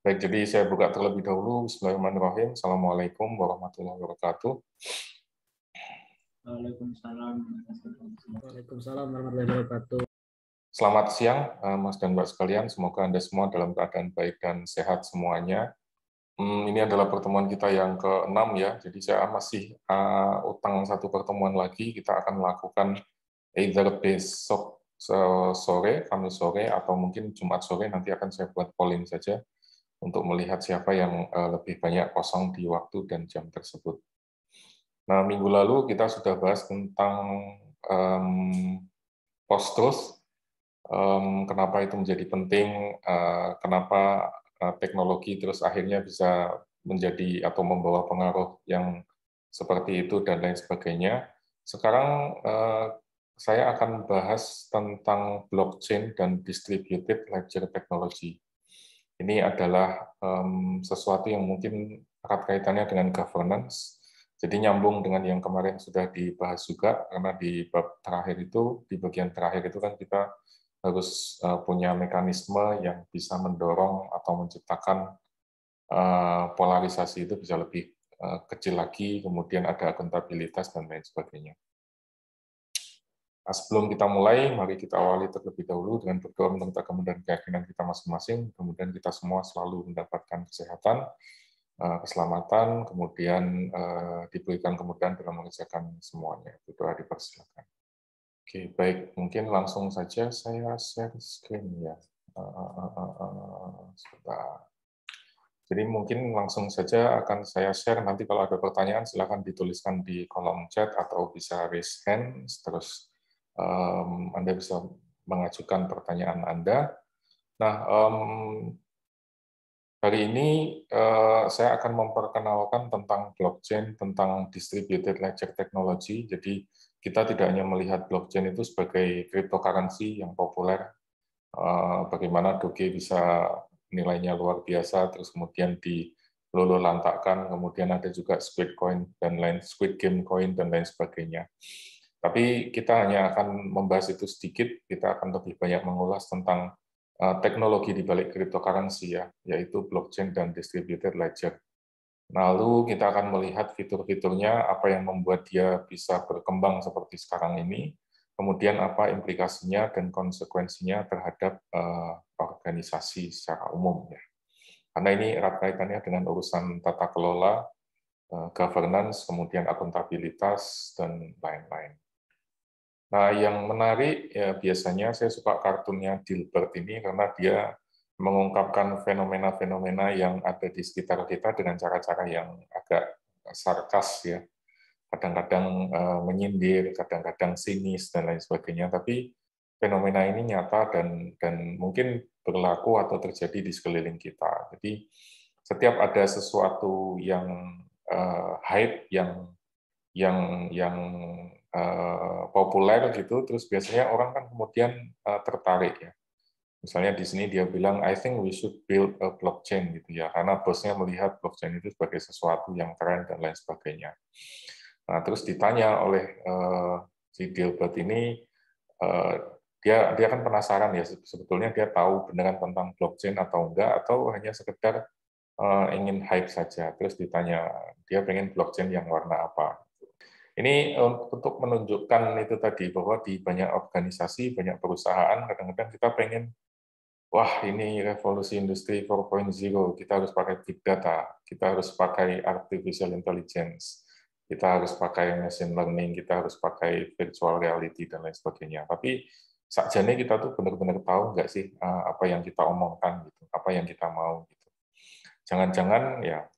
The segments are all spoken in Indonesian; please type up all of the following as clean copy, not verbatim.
Baik, jadi saya buka terlebih dahulu. Bismillahirrahmanirrahim. Assalamualaikum warahmatullahi wabarakatuh. Waalaikumsalam. Waalaikumsalam warahmatullahi wabarakatuh. Selamat siang, Mas dan Mbak sekalian. Semoga Anda semua dalam keadaan baik dan sehat semuanya. Ini adalah pertemuan kita yang ke-6 ya. Jadi saya masih utang satu pertemuan lagi. Kita akan melakukan either besok sore, Kamis sore, atau mungkin Jumat sore. Nanti akan saya buat polling saja untuk melihat siapa yang lebih banyak kosong di waktu dan jam tersebut. Nah, minggu lalu kita sudah bahas tentang post-truth, kenapa itu menjadi penting, kenapa teknologi terus akhirnya bisa menjadi atau membawa pengaruh yang seperti itu dan lain sebagainya. Sekarang saya akan bahas tentang blockchain dan distributed ledger technology. Ini adalah sesuatu yang mungkin erat kaitannya dengan governance, jadi nyambung dengan yang kemarin sudah dibahas juga, karena di bab terakhir itu, di bagian terakhir itu kan kita harus punya mekanisme yang bisa mendorong atau menciptakan polarisasi itu bisa lebih kecil lagi, kemudian ada akuntabilitas dan lain sebagainya. Nah, sebelum kita mulai, mari kita awali terlebih dahulu dengan berdoa menurut agama dan keyakinan kita masing-masing. Kemudian kita semua selalu mendapatkan kesehatan, keselamatan, kemudian diberikan kemudahan dalam mengerjakan semuanya. Berdoa dipersilakan. Oke, baik. Mungkin langsung saja saya share screen ya. Sebentar. Jadi mungkin langsung saja akan saya share. Nanti kalau ada pertanyaan, silakan dituliskan di kolom chat atau bisa raise hand. Terus Anda bisa mengajukan pertanyaan Anda. Nah, hari ini saya akan memperkenalkan tentang blockchain, tentang distributed ledger technology. Jadi kita tidak hanya melihat blockchain itu sebagai cryptocurrency yang populer, bagaimana Doge bisa nilainya luar biasa, terus kemudian diluluh-lantakkan, kemudian ada juga Squid Coin dan lain Squid Game Coin dan lain sebagainya. Tapi kita hanya akan membahas itu sedikit, kita akan lebih banyak mengulas tentang teknologi di balik cryptocurrency ya, yaitu blockchain dan distributed ledger. Lalu kita akan melihat fitur-fiturnya, apa yang membuat dia bisa berkembang seperti sekarang ini, kemudian apa implikasinya dan konsekuensinya terhadap organisasi secara umum ya. Karena ini erat kaitannya dengan urusan tata kelola, governance, kemudian akuntabilitas dan lain-lain. Nah, yang menarik ya biasanya saya suka kartunnya Dilbert ini karena dia mengungkapkan fenomena-fenomena yang ada di sekitar kita dengan cara-cara yang agak sarkas ya. Kadang-kadang menyindir, kadang-kadang sinis dan lain sebagainya, tapi fenomena ini nyata dan mungkin berlaku atau terjadi di sekeliling kita. Jadi setiap ada sesuatu yang hype yang populer gitu, terus biasanya orang kan kemudian tertarik ya. Misalnya di sini dia bilang, I think we should build a blockchain gitu ya, karena bosnya melihat blockchain itu sebagai sesuatu yang keren dan lain sebagainya. Nah, terus ditanya oleh si Dilbert ini, dia kan penasaran ya, sebetulnya dia tahu beneran tentang blockchain atau enggak, atau hanya sekedar ingin hype saja. Terus ditanya, dia pengen blockchain yang warna apa. Ini untuk menunjukkan itu tadi, bahwa di banyak organisasi, banyak perusahaan, kadang-kadang kita pengen, wah ini revolusi industri 4.0, kita harus pakai big data, kita harus pakai artificial intelligence, kita harus pakai machine learning, kita harus pakai virtual reality, dan lain sebagainya. Tapi sakjane kita tuh benar-benar tahu nggak sih apa yang kita omongkan, gitu, apa yang kita mau. Gitu. Jangan-jangan ya,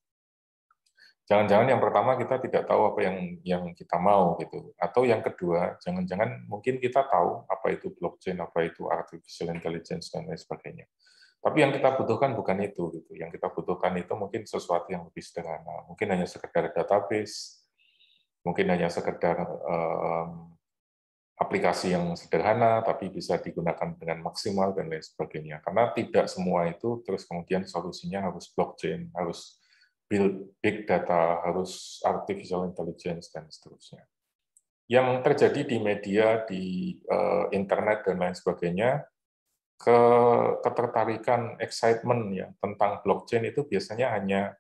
jangan-jangan yang pertama kita tidak tahu apa yang kita mau gitu, atau yang kedua jangan-jangan mungkin kita tahu apa itu blockchain, apa itu artificial intelligence dan lain sebagainya. Tapi yang kita butuhkan bukan itu gitu. Yang kita butuhkan itu mungkin sesuatu yang lebih sederhana, mungkin hanya sekedar database, mungkin hanya sekedar aplikasi yang sederhana tapi bisa digunakan dengan maksimal dan lain sebagainya. Karena tidak semua itu terus kemudian solusinya harus blockchain, harus build big data, harus artificial intelligence, dan seterusnya. Yang terjadi di media, di internet, dan lain sebagainya, ketertarikan, excitement ya tentang blockchain itu biasanya hanya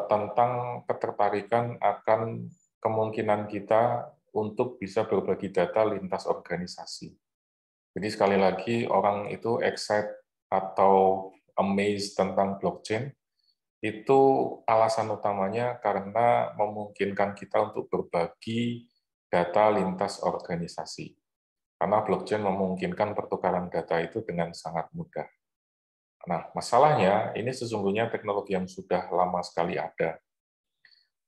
tentang ketertarikan akan kemungkinan kita untuk bisa berbagi data lintas organisasi. Jadi sekali lagi orang itu excited atau amazed tentang blockchain itu alasan utamanya karena memungkinkan kita untuk berbagi data lintas organisasi. Karena blockchain memungkinkan pertukaran data itu dengan sangat mudah. Nah, masalahnya ini sesungguhnya teknologi yang sudah lama sekali ada.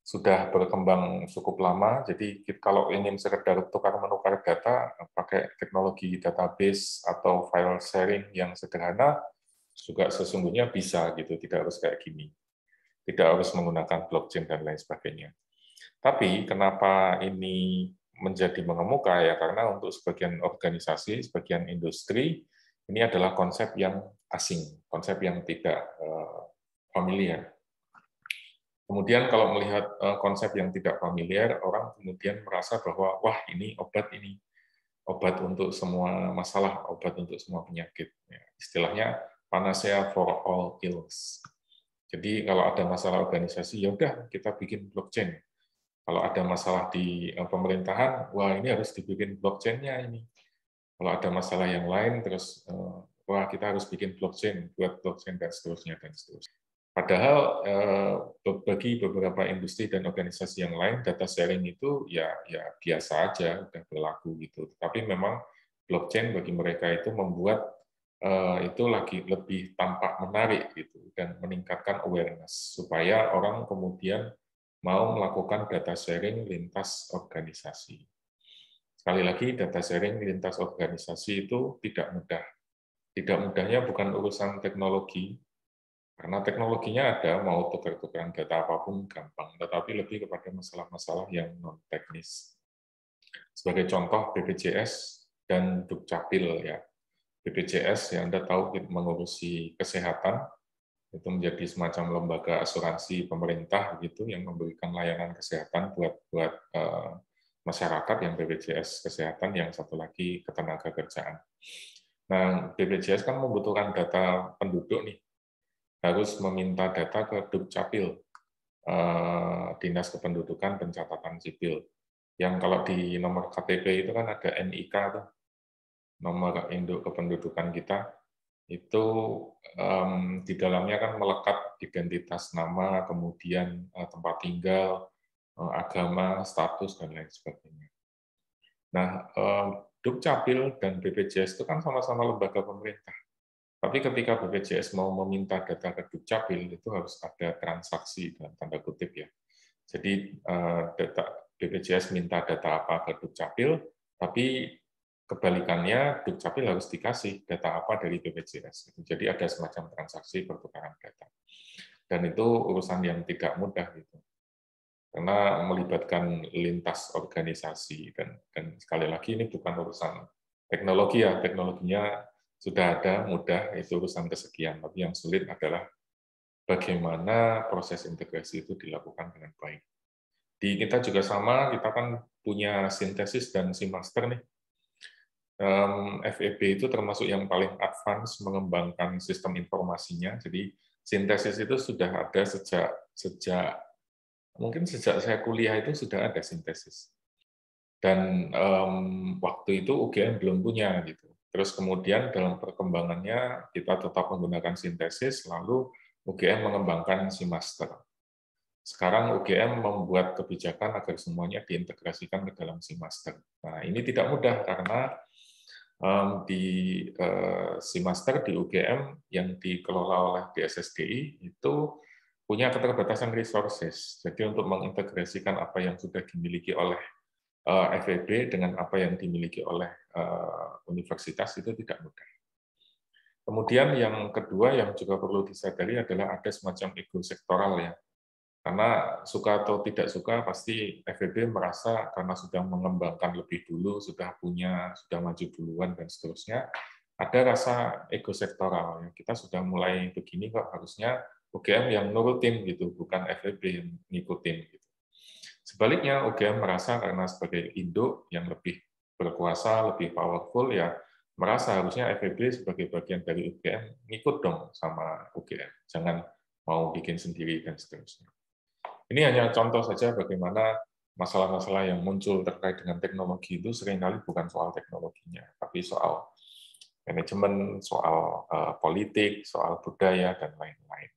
Sudah berkembang cukup lama, jadi kalau ingin sekedar tukar-menukar data, pakai teknologi database atau file sharing yang sederhana, juga sesungguhnya bisa, gitu, tidak harus kayak gini. Tidak harus menggunakan blockchain dan lain sebagainya. Tapi kenapa ini menjadi mengemuka ya karena untuk sebagian organisasi, sebagian industri ini adalah konsep yang asing, konsep yang tidak familiar. Kemudian kalau melihat konsep yang tidak familiar, orang kemudian merasa bahwa wah ini, obat untuk semua masalah, obat untuk semua penyakit. Ya, istilahnya panacea for all ills. Jadi kalau ada masalah organisasi, ya udah kita bikin blockchain. Kalau ada masalah di pemerintahan, wah ini harus dibikin blockchain-nya ini. Kalau ada masalah yang lain, terus wah kita harus bikin blockchain, buat blockchain dan seterusnya dan seterusnya. Padahal bagi beberapa industri dan organisasi yang lain, data sharing itu ya biasa aja, udah berlaku gitu. Tapi memang blockchain bagi mereka itu membuat itu lagi lebih tampak menarik gitu dan meningkatkan awareness supaya orang kemudian mau melakukan data sharing lintas organisasi. Sekali lagi, data sharing lintas organisasi itu tidak mudah. Tidak mudahnya bukan urusan teknologi, karena teknologinya ada, mau tukar-tukaran data apapun gampang, tetapi lebih kepada masalah-masalah yang non-teknis. Sebagai contoh, BPJS dan Dukcapil. Ya. BPJS, yang Anda tahu, mengurusi kesehatan, itu menjadi semacam lembaga asuransi pemerintah gitu yang memberikan layanan kesehatan buat masyarakat, yang BPJS kesehatan, yang satu lagi ketenagakerjaan. Nah, BPJS kan membutuhkan data penduduk nih, harus meminta data ke Dukcapil, Dinas Kependudukan Pencatatan Sipil. Yang kalau di nomor KTP itu kan ada NIK tuh, nomor induk kependudukan kita. Itu di dalamnya kan melekat identitas nama, kemudian tempat tinggal, agama, status, dan lain sebagainya. Nah, Dukcapil dan BPJS itu kan sama-sama lembaga pemerintah. Tapi ketika BPJS mau meminta data ke Dukcapil, itu harus ada transaksi dalam tanda kutip ya. Jadi BPJS minta data apa ke Dukcapil, tapi kebalikannya, Dukcapil harus dikasih data apa dari BPJS. Jadi ada semacam transaksi pertukaran data. Dan itu urusan yang tidak mudah gitu. Karena melibatkan lintas organisasi dan sekali lagi ini bukan urusan teknologi ya, teknologinya sudah ada, mudah, itu urusan kesekian. Tapi yang sulit adalah bagaimana proses integrasi itu dilakukan dengan baik. Di kita juga sama, kita kan punya sintesis dan simaster nih. FEB itu termasuk yang paling advance mengembangkan sistem informasinya. Jadi sintesis itu sudah ada sejak mungkin sejak saya kuliah itu sudah ada sintesis. Dan waktu itu UGM belum punya gitu. Terus kemudian dalam perkembangannya kita tetap menggunakan sintesis, lalu UGM mengembangkan simaster. Sekarang UGM membuat kebijakan agar semuanya diintegrasikan ke dalam simaster. Nah, ini tidak mudah karena di simaster di UGM yang dikelola oleh DSSDI itu punya keterbatasan resources. Jadi untuk mengintegrasikan apa yang sudah dimiliki oleh FEB dengan apa yang dimiliki oleh universitas itu tidak mudah. Kemudian yang kedua yang juga perlu disadari adalah ada semacam ego sektoral ya. Karena suka atau tidak suka, pasti FEB merasa karena sudah mengembangkan lebih dulu, sudah maju duluan, dan seterusnya, ada rasa ego sektoral. Kita sudah mulai begini kok, harusnya UGM yang nurutin, gitu, bukan FEB yang ngikutin. Gitu. Sebaliknya, UGM merasa karena sebagai induk yang lebih berkuasa, lebih powerful, ya merasa harusnya FEB sebagai bagian dari UGM ngikut dong sama UGM, jangan mau bikin sendiri dan seterusnya. Ini hanya contoh saja bagaimana masalah-masalah yang muncul terkait dengan teknologi itu seringkali bukan soal teknologinya, tapi soal manajemen, soal politik, soal budaya, dan lain-lain.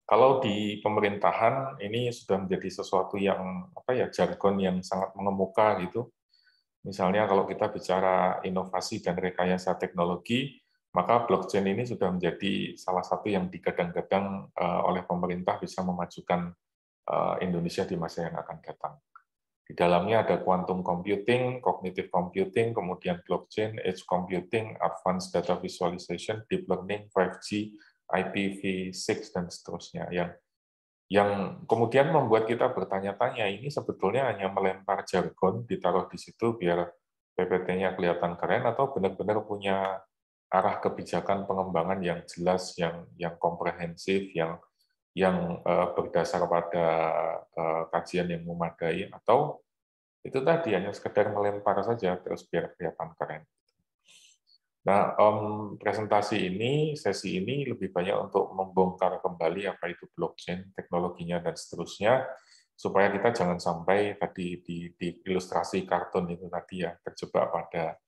Kalau di pemerintahan ini sudah menjadi sesuatu yang jargon yang sangat mengemuka gitu. Misalnya kalau kita bicara inovasi dan rekayasa teknologi, maka blockchain ini sudah menjadi salah satu yang digadang-gadang oleh pemerintah bisa memajukan Indonesia di masa yang akan datang. Di dalamnya ada quantum computing, cognitive computing, kemudian blockchain, edge computing, advanced data visualization, deep learning, 5G, IPv6, dan seterusnya. Yang kemudian membuat kita bertanya-tanya, ini sebetulnya hanya melempar jargon, ditaruh di situ biar PPT-nya kelihatan keren, atau benar-benar punya arah kebijakan pengembangan yang jelas, yang komprehensif, yang berdasar pada kajian yang memadai, atau itu tadi hanya sekedar melempar saja terus biar kelihatan keren. Nah, sesi ini lebih banyak untuk membongkar kembali apa itu blockchain, teknologinya, dan seterusnya, supaya kita jangan sampai tadi di ilustrasi kartun itu tadi ya, terjebak pada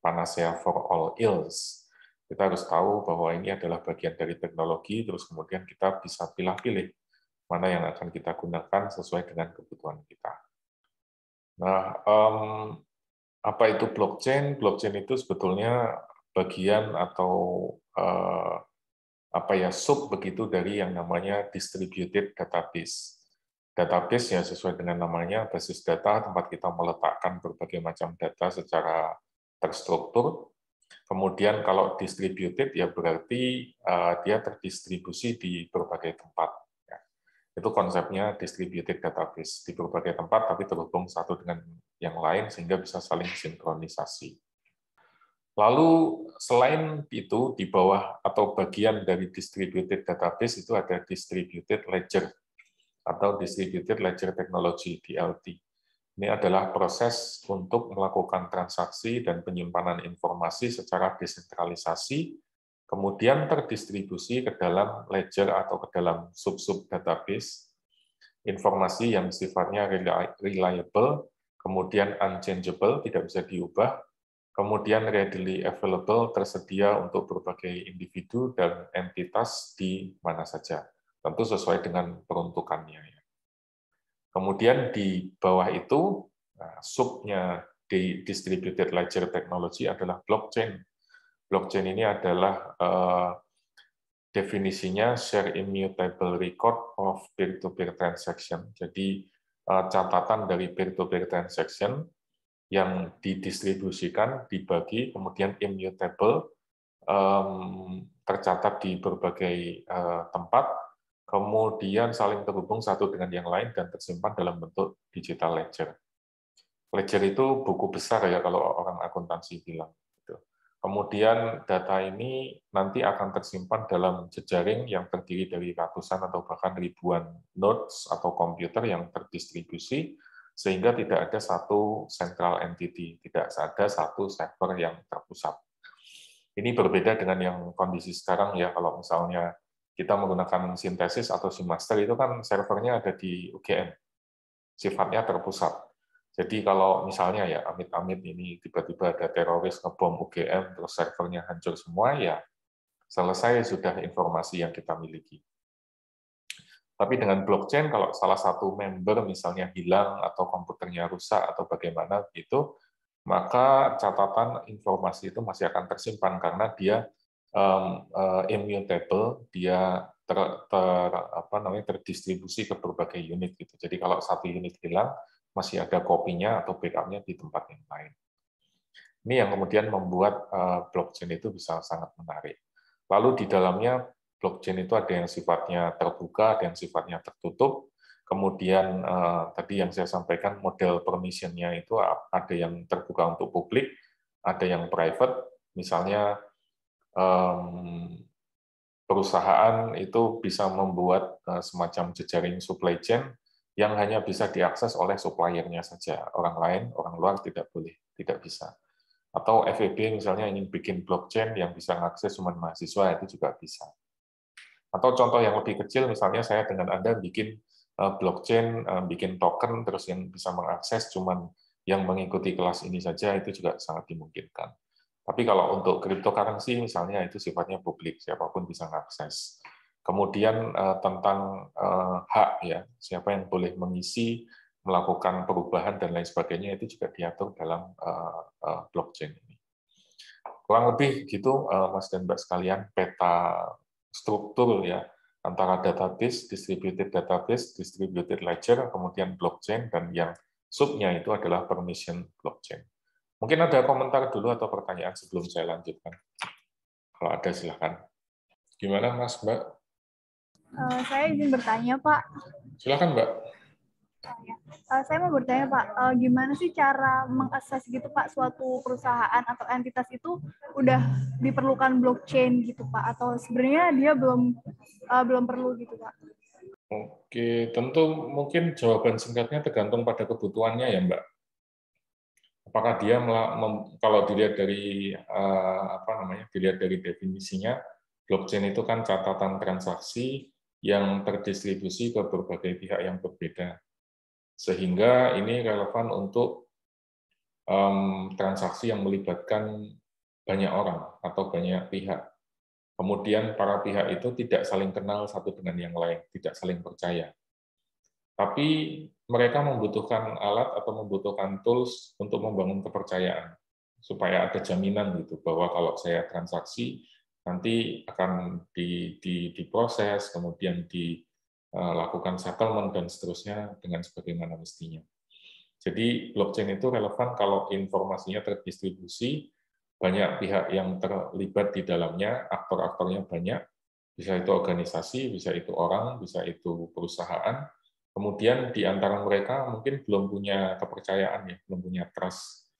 panacea for all ills. Kita harus tahu bahwa ini adalah bagian dari teknologi, terus kemudian kita bisa pilih-pilih mana yang akan kita gunakan sesuai dengan kebutuhan kita. Nah, apa itu blockchain? Blockchain itu sebetulnya bagian atau sub begitu dari yang namanya distributed database. Database ya sesuai dengan namanya, basis data tempat kita meletakkan berbagai macam data secara terstruktur. Kemudian kalau distributed ya berarti dia terdistribusi di berbagai tempat. Ya. Itu konsepnya distributed database, di berbagai tempat tapi terhubung satu dengan yang lain sehingga bisa saling sinkronisasi. Lalu selain itu, di bawah atau bagian dari distributed database itu ada distributed ledger atau distributed ledger technology, DLT. Ini adalah proses untuk melakukan transaksi dan penyimpanan informasi secara desentralisasi, kemudian terdistribusi ke dalam ledger atau ke dalam sub-sub database, informasi yang sifatnya reliable, kemudian unchangeable, tidak bisa diubah, kemudian readily available, tersedia untuk berbagai individu dan entitas di mana saja, tentu sesuai dengan peruntukannya. Kemudian di bawah itu, subnya di distributed ledger technology adalah blockchain. Blockchain ini adalah definisinya share immutable record of peer-to-peer transaction. Jadi catatan dari peer-to-peer transaction yang didistribusikan, dibagi, kemudian immutable, tercatat di berbagai tempat, kemudian saling terhubung satu dengan yang lain dan tersimpan dalam bentuk digital ledger. Ledger itu buku besar ya kalau orang akuntansi bilang. Kemudian data ini nanti akan tersimpan dalam jejaring yang terdiri dari ratusan atau bahkan ribuan nodes atau komputer yang terdistribusi, sehingga tidak ada satu central entity, tidak ada satu server yang terpusat. Ini berbeda dengan yang kondisi sekarang ya, kalau misalnya kita menggunakan sintesis atau Simaster itu kan servernya ada di UGM, sifatnya terpusat. Jadi kalau misalnya ya amit-amit ini tiba-tiba ada teroris ngebom UGM terus servernya hancur semua, ya selesai sudah informasi yang kita miliki. Tapi dengan blockchain, kalau salah satu member misalnya hilang atau komputernya rusak atau bagaimana gitu, maka catatan informasi itu masih akan tersimpan karena dia immutable, dia terdistribusi ke berbagai unit gitu. Jadi kalau satu unit hilang, masih ada kopinya atau backup-nya di tempat yang lain. Ini yang kemudian membuat blockchain itu bisa sangat menarik. Lalu di dalamnya blockchain itu ada yang sifatnya terbuka, ada yang sifatnya tertutup. Kemudian tadi yang saya sampaikan model permission-nya itu ada yang terbuka untuk publik, ada yang private. Misalnya perusahaan itu bisa membuat semacam jejaring supply chain yang hanya bisa diakses oleh suppliernya saja. Orang lain, orang luar tidak boleh, tidak bisa. Atau FEB misalnya ingin bikin blockchain yang bisa mengakses cuma mahasiswa, itu juga bisa. Atau contoh yang lebih kecil, misalnya saya dengan Anda bikin blockchain, bikin token, terus yang bisa mengakses cuma yang mengikuti kelas ini saja, itu juga sangat dimungkinkan. Tapi kalau untuk cryptocurrency misalnya itu sifatnya publik, siapapun bisa mengakses. Kemudian tentang hak, ya, siapa yang boleh mengisi, melakukan perubahan dan lain sebagainya, itu juga diatur dalam blockchain ini. Kurang lebih gitu, Mas dan Mbak sekalian, peta struktur ya antara database, distributed database, distributed ledger, kemudian blockchain, dan yang subnya itu adalah permission blockchain. Mungkin ada komentar dulu atau pertanyaan sebelum saya lanjutkan. Kalau ada silakan. Gimana Mas, Mbak? Saya izin bertanya, Pak. Silakan, Mbak. Saya mau bertanya, Pak, gimana sih cara mengakses gitu, Pak, suatu perusahaan atau entitas itu udah diperlukan blockchain gitu, Pak, atau sebenarnya dia belum perlu gitu, Pak? Oke, tentu mungkin jawaban singkatnya tergantung pada kebutuhannya ya, Mbak. Apakah dia kalau dilihat dari dilihat dari definisinya, blockchain itu kan catatan transaksi yang terdistribusi ke berbagai pihak yang berbeda, sehingga ini relevan untuk transaksi yang melibatkan banyak orang atau banyak pihak. Kemudian para pihak itu tidak saling kenal satu dengan yang lain, tidak saling percaya. Tapi mereka membutuhkan alat atau membutuhkan tools untuk membangun kepercayaan, supaya ada jaminan gitu bahwa kalau saya transaksi nanti akan diproses, kemudian dilakukan settlement dan seterusnya dengan sebagaimana mestinya. Jadi blockchain itu relevan kalau informasinya terdistribusi, banyak pihak yang terlibat di dalamnya, aktor-aktornya banyak, bisa itu organisasi, bisa itu orang, bisa itu perusahaan. Kemudian di antara mereka mungkin belum punya kepercayaan, ya, belum punya trust,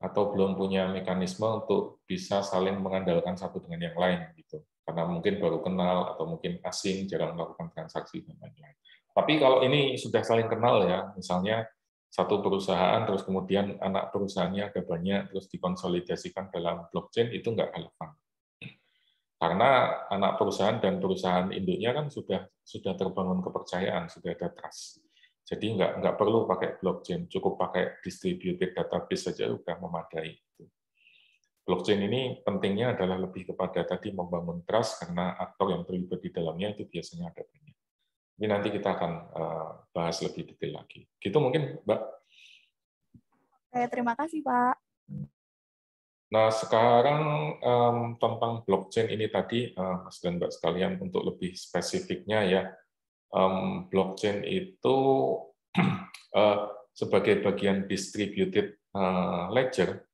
atau belum punya mekanisme untuk bisa saling mengandalkan satu dengan yang lain, gitu. Karena mungkin baru kenal atau mungkin asing, jarang melakukan transaksi dan lain-lain. Tapi kalau ini sudah saling kenal ya, misalnya satu perusahaan, terus kemudian anak perusahaannya ada banyak, terus dikonsolidasikan dalam blockchain, itu nggak relevan. Karena anak perusahaan dan perusahaan induknya kan sudah terbangun kepercayaan, sudah ada trust. Jadi nggak perlu pakai blockchain, cukup pakai distributed database saja sudah memadai. Blockchain ini pentingnya adalah lebih kepada tadi membangun trust, karena aktor yang terlibat di dalamnya itu biasanya ada banyak. Ini nanti kita akan bahas lebih detail lagi. Gitu mungkin, Mbak. Oke, terima kasih, Pak. Nah, sekarang tentang blockchain ini tadi, Mas dan Mbak sekalian, untuk lebih spesifiknya ya, blockchain itu sebagai bagian distributed ledger,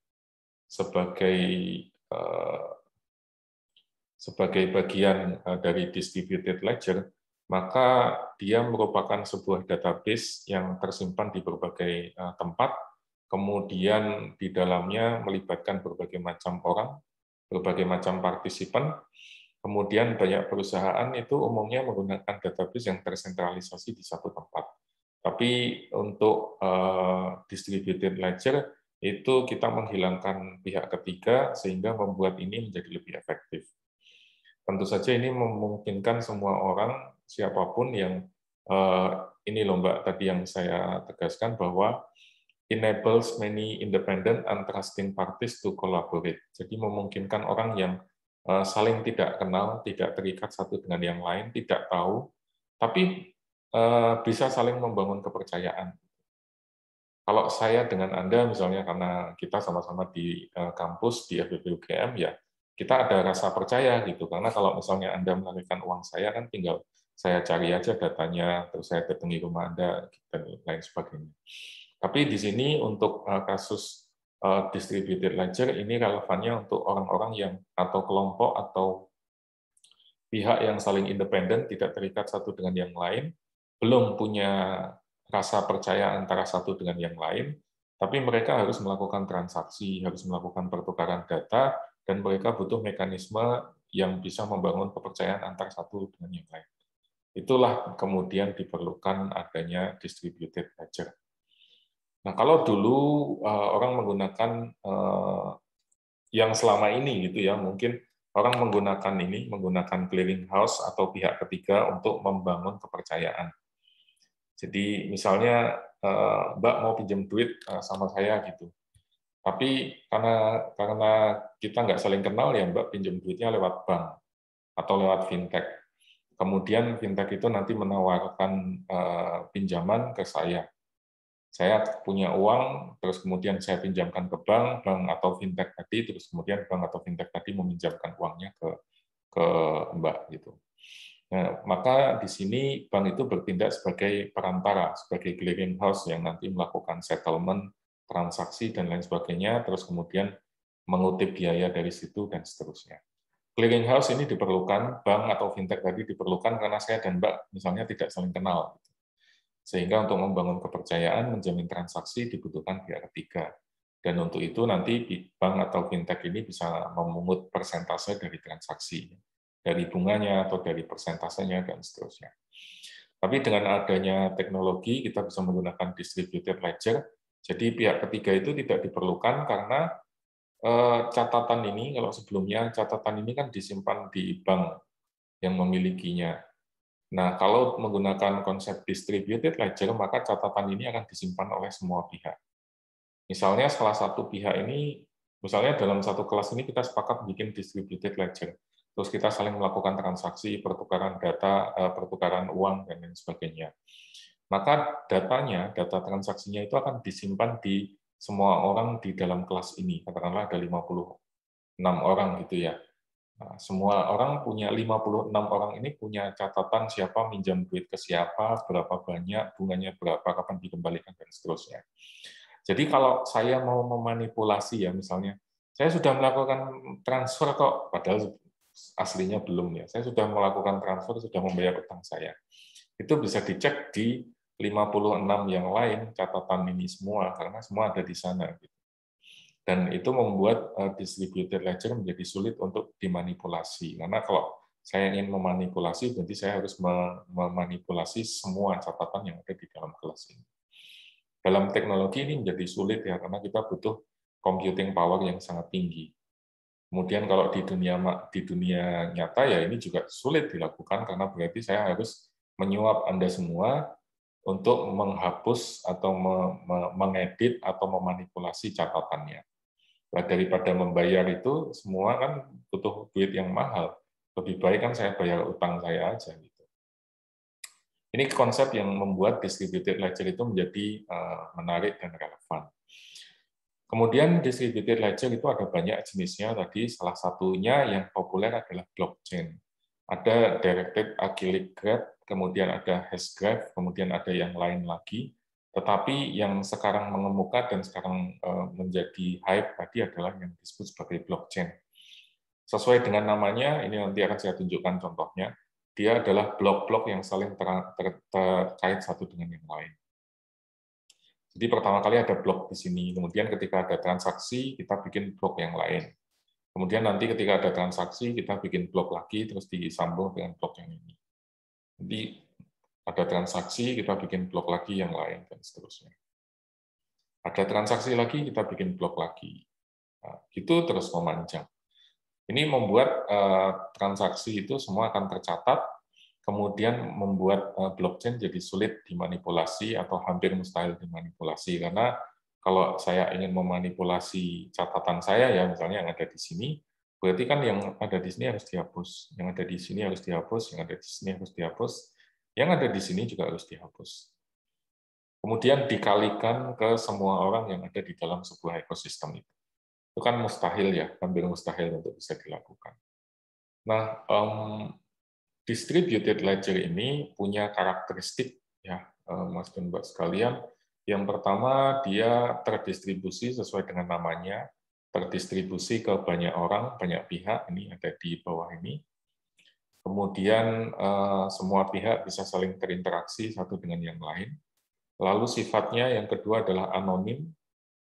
sebagai bagian dari distributed ledger, maka dia merupakan sebuah database yang tersimpan di berbagai tempat, kemudian di dalamnya melibatkan berbagai macam orang, berbagai macam partisipan, kemudian banyak perusahaan itu umumnya menggunakan database yang tersentralisasi di satu tempat. Tapi untuk distributed ledger, itu kita menghilangkan pihak ketiga sehingga membuat ini menjadi lebih efektif. Tentu saja ini memungkinkan semua orang, siapapun yang, ini loh Mbak, tadi yang saya tegaskan bahwa enables many independent and trusting parties to collaborate. Jadi memungkinkan orang yang saling tidak kenal, tidak terikat satu dengan yang lain, tidak tahu, tapi bisa saling membangun kepercayaan. Kalau saya dengan Anda misalnya, karena kita sama-sama di kampus di FEB UGM, ya kita ada rasa percaya gitu. Karena kalau misalnya Anda melarikan uang saya, kan tinggal saya cari aja datanya, terus saya datangi rumah Anda dan lain sebagainya. Tapi di sini untuk kasus distributed ledger ini relevannya untuk orang-orang yang atau kelompok atau pihak yang saling independen, tidak terikat satu dengan yang lain, belum punya rasa percaya antara satu dengan yang lain, tapi mereka harus melakukan transaksi, harus melakukan pertukaran data, dan mereka butuh mekanisme yang bisa membangun kepercayaan antara satu dengan yang lain. Itulah kemudian diperlukan adanya distributed ledger. Nah, kalau dulu orang menggunakan yang selama ini gitu ya, mungkin orang menggunakan clearing house atau pihak ketiga untuk membangun kepercayaan. Jadi misalnya Mbak mau pinjam duit sama saya gitu, tapi karena kita nggak saling kenal ya Mbak pinjam duitnya lewat bank atau lewat fintech. Kemudian fintech itu nanti menawarkan pinjaman ke saya. Saya punya uang, terus kemudian saya pinjamkan ke bank atau fintech tadi, terus kemudian bank atau fintech tadi meminjamkan uangnya ke Mbak gitu. Nah, maka di sini bank itu bertindak sebagai perantara, sebagai clearing house yang nanti melakukan settlement, transaksi dan lain sebagainya, terus kemudian mengutip biaya dari situ dan seterusnya. Clearing house ini diperlukan, bank atau fintech tadi diperlukan karena saya dan Mbak misalnya tidak saling kenal. Sehingga untuk membangun kepercayaan, menjamin transaksi dibutuhkan pihak ketiga. Dan untuk itu nanti bank atau fintech ini bisa memungut persentase dari transaksi, dari bunganya atau dari persentasenya dan seterusnya. Tapi dengan adanya teknologi, kita bisa menggunakan distributed ledger, jadi pihak ketiga itu tidak diperlukan karena catatan ini, kalau sebelumnya catatan ini kan disimpan di bank yang memilikinya. Nah, kalau menggunakan konsep distributed ledger, maka catatan ini akan disimpan oleh semua pihak. Misalnya salah satu pihak ini, misalnya dalam satu kelas ini kita sepakat bikin distributed ledger, terus kita saling melakukan transaksi, pertukaran data, pertukaran uang, dan lain sebagainya. Maka data transaksinya itu akan disimpan di semua orang di dalam kelas ini, katakanlah ada 56 orang gitu ya. Nah, semua orang punya 56 orang ini punya catatan siapa minjam duit ke siapa, berapa banyak, bunganya berapa, kapan dikembalikan, dan seterusnya. Jadi kalau saya mau memanipulasi ya misalnya, saya sudah melakukan transfer kok, padahal aslinya belum ya. Saya sudah melakukan transfer, sudah membayar utang saya. Itu bisa dicek di 56 yang lain catatan ini semua, karena semua ada di sana. Dan itu membuat distributed ledger menjadi sulit untuk dimanipulasi. Karena kalau saya ingin memanipulasi, berarti saya harus memanipulasi semua catatan yang ada di dalam kelas ini. Dalam teknologi ini menjadi sulit ya, karena kita butuh computing power yang sangat tinggi. Kemudian kalau di dunia nyata ya ini juga sulit dilakukan, karena berarti saya harus menyuap Anda semua untuk menghapus atau mengedit atau memanipulasi catatannya. Daripada membayar itu semua kan butuh duit yang mahal. Lebih baik kan saya bayar utang saya aja gitu. Ini konsep yang membuat distributed ledger itu menjadi menarik dan relevan. Kemudian distributed ledger itu ada banyak jenisnya. Tadi salah satunya yang populer adalah blockchain. Ada directed acyclic graph, kemudian ada hash graph, kemudian ada yang lain lagi. Tetapi yang sekarang mengemuka dan sekarang menjadi hype tadi adalah yang disebut sebagai blockchain. Sesuai dengan namanya, ini nanti akan saya tunjukkan contohnya, dia adalah blok-blok yang saling terkait satu dengan yang lain. Jadi pertama kali ada blok di sini, kemudian ketika ada transaksi, kita bikin blok yang lain. Kemudian nanti ketika ada transaksi, kita bikin blok lagi, terus disambung dengan blok yang ini. Jadi ada transaksi, kita bikin blok lagi yang lain, dan seterusnya. Ada transaksi lagi, kita bikin blok lagi. Nah, itu terus memanjang. Ini membuat transaksi itu semua akan tercatat, kemudian membuat blockchain jadi sulit dimanipulasi atau hampir mustahil dimanipulasi. Karena kalau saya ingin memanipulasi catatan saya, ya misalnya yang ada di sini, berarti kan yang ada di sini harus dihapus, yang ada di sini harus dihapus, yang ada di sini harus dihapus, yang ada di sini juga harus dihapus. Kemudian dikalikan ke semua orang yang ada di dalam sebuah ekosistem itu. Itu kan mustahil ya, hampir mustahil untuk bisa dilakukan. Nah, distributed ledger ini punya karakteristik ya, Mas dan Mbak sekalian. Yang pertama, dia terdistribusi sesuai dengan namanya, terdistribusi ke banyak orang, banyak pihak, ini ada di bawah ini. Kemudian semua pihak bisa saling terinteraksi satu dengan yang lain. Lalu sifatnya yang kedua adalah anonim,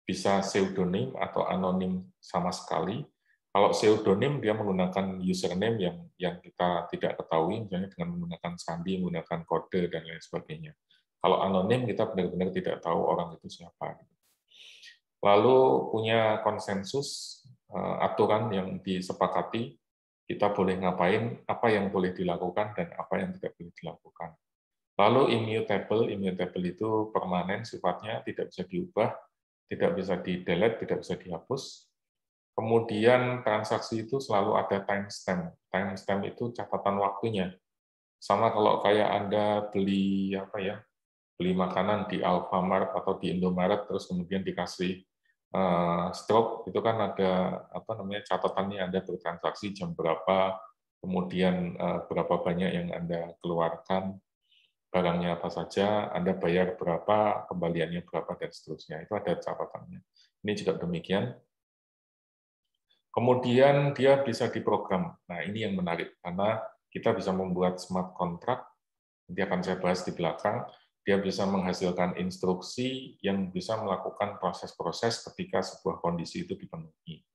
bisa pseudonym atau anonim sama sekali. Kalau pseudonym dia menggunakan username yang kita tidak ketahui, misalnya dengan menggunakan sandi, menggunakan kode dan lain sebagainya. Kalau anonim kita benar-benar tidak tahu orang itu siapa. Lalu punya konsensus, aturan yang disepakati, kita boleh ngapain, apa yang boleh dilakukan, dan apa yang tidak boleh dilakukan. Lalu immutable itu permanen sifatnya, tidak bisa diubah, tidak bisa di-delete, tidak bisa dihapus. Kemudian transaksi itu selalu ada timestamp. Timestamp itu catatan waktunya. Sama kalau kayak Anda beli beli makanan di Alfamart atau di Indomaret terus kemudian dikasih stroke, itu kan ada catatannya, Anda bertransaksi jam berapa, kemudian berapa banyak yang Anda keluarkan, barangnya apa saja, Anda bayar berapa, kembaliannya berapa, dan seterusnya. Itu ada catatannya. Ini juga demikian. Kemudian dia bisa diprogram. Nah, ini yang menarik, karena kita bisa membuat smart contract, nanti akan saya bahas di belakang, dia bisa menghasilkan instruksi yang bisa melakukan proses-proses ketika sebuah kondisi itu dipenuhi.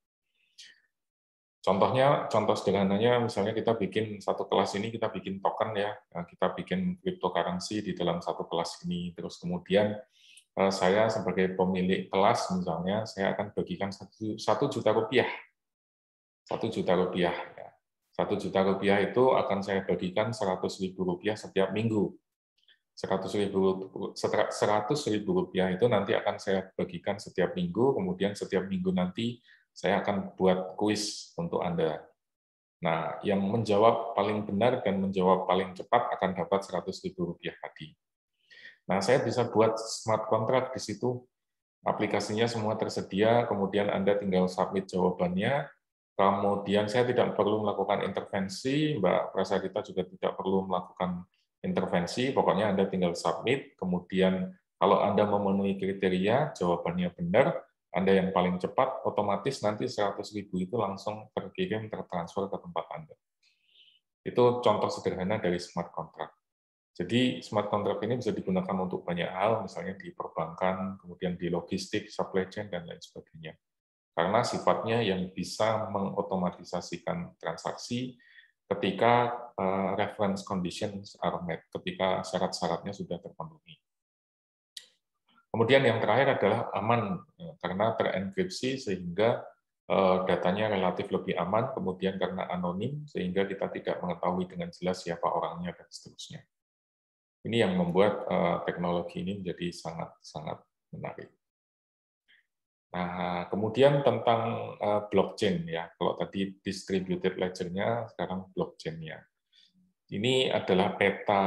Contoh sederhananya, misalnya kita bikin satu kelas ini, kita bikin token ya, kita bikin cryptocurrency di dalam satu kelas ini, terus kemudian saya sebagai pemilik kelas misalnya, saya akan bagikan 1 juta rupiah. 1 juta rupiah. 1 juta rupiah itu akan saya bagikan 100.000 rupiah setiap minggu. 100.000 rupiah itu nanti akan saya bagikan setiap minggu, kemudian setiap minggu nanti saya akan buat kuis untuk Anda. Nah, yang menjawab paling benar dan menjawab paling cepat akan dapat 100.000 rupiah tadi. Nah, saya bisa buat smart contract di situ. Aplikasinya semua tersedia, kemudian Anda tinggal submit jawabannya, kemudian saya tidak perlu melakukan intervensi, Mbak Prasadita juga tidak perlu melakukan intervensi, pokoknya Anda tinggal submit, kemudian kalau Anda memenuhi kriteria, jawabannya benar, Anda yang paling cepat, otomatis nanti 100.000 itu langsung terkirim, tertransfer ke tempat Anda. Itu contoh sederhana dari smart contract. Jadi smart contract ini bisa digunakan untuk banyak hal, misalnya di perbankan, kemudian di logistik, supply chain, dan lain sebagainya. Karena sifatnya yang bisa mengotomatisasikan transaksi ketika reference conditions are met, ketika syarat-syaratnya sudah terpenuhi. Kemudian yang terakhir adalah aman, karena terenkripsi sehingga datanya relatif lebih aman, kemudian karena anonim, sehingga kita tidak mengetahui dengan jelas siapa orangnya, dan seterusnya. Ini yang membuat teknologi ini menjadi sangat-sangat menarik. Nah, kemudian tentang blockchain ya. Kalau tadi distributed ledger-nya, sekarang blockchain-nya. Ini adalah peta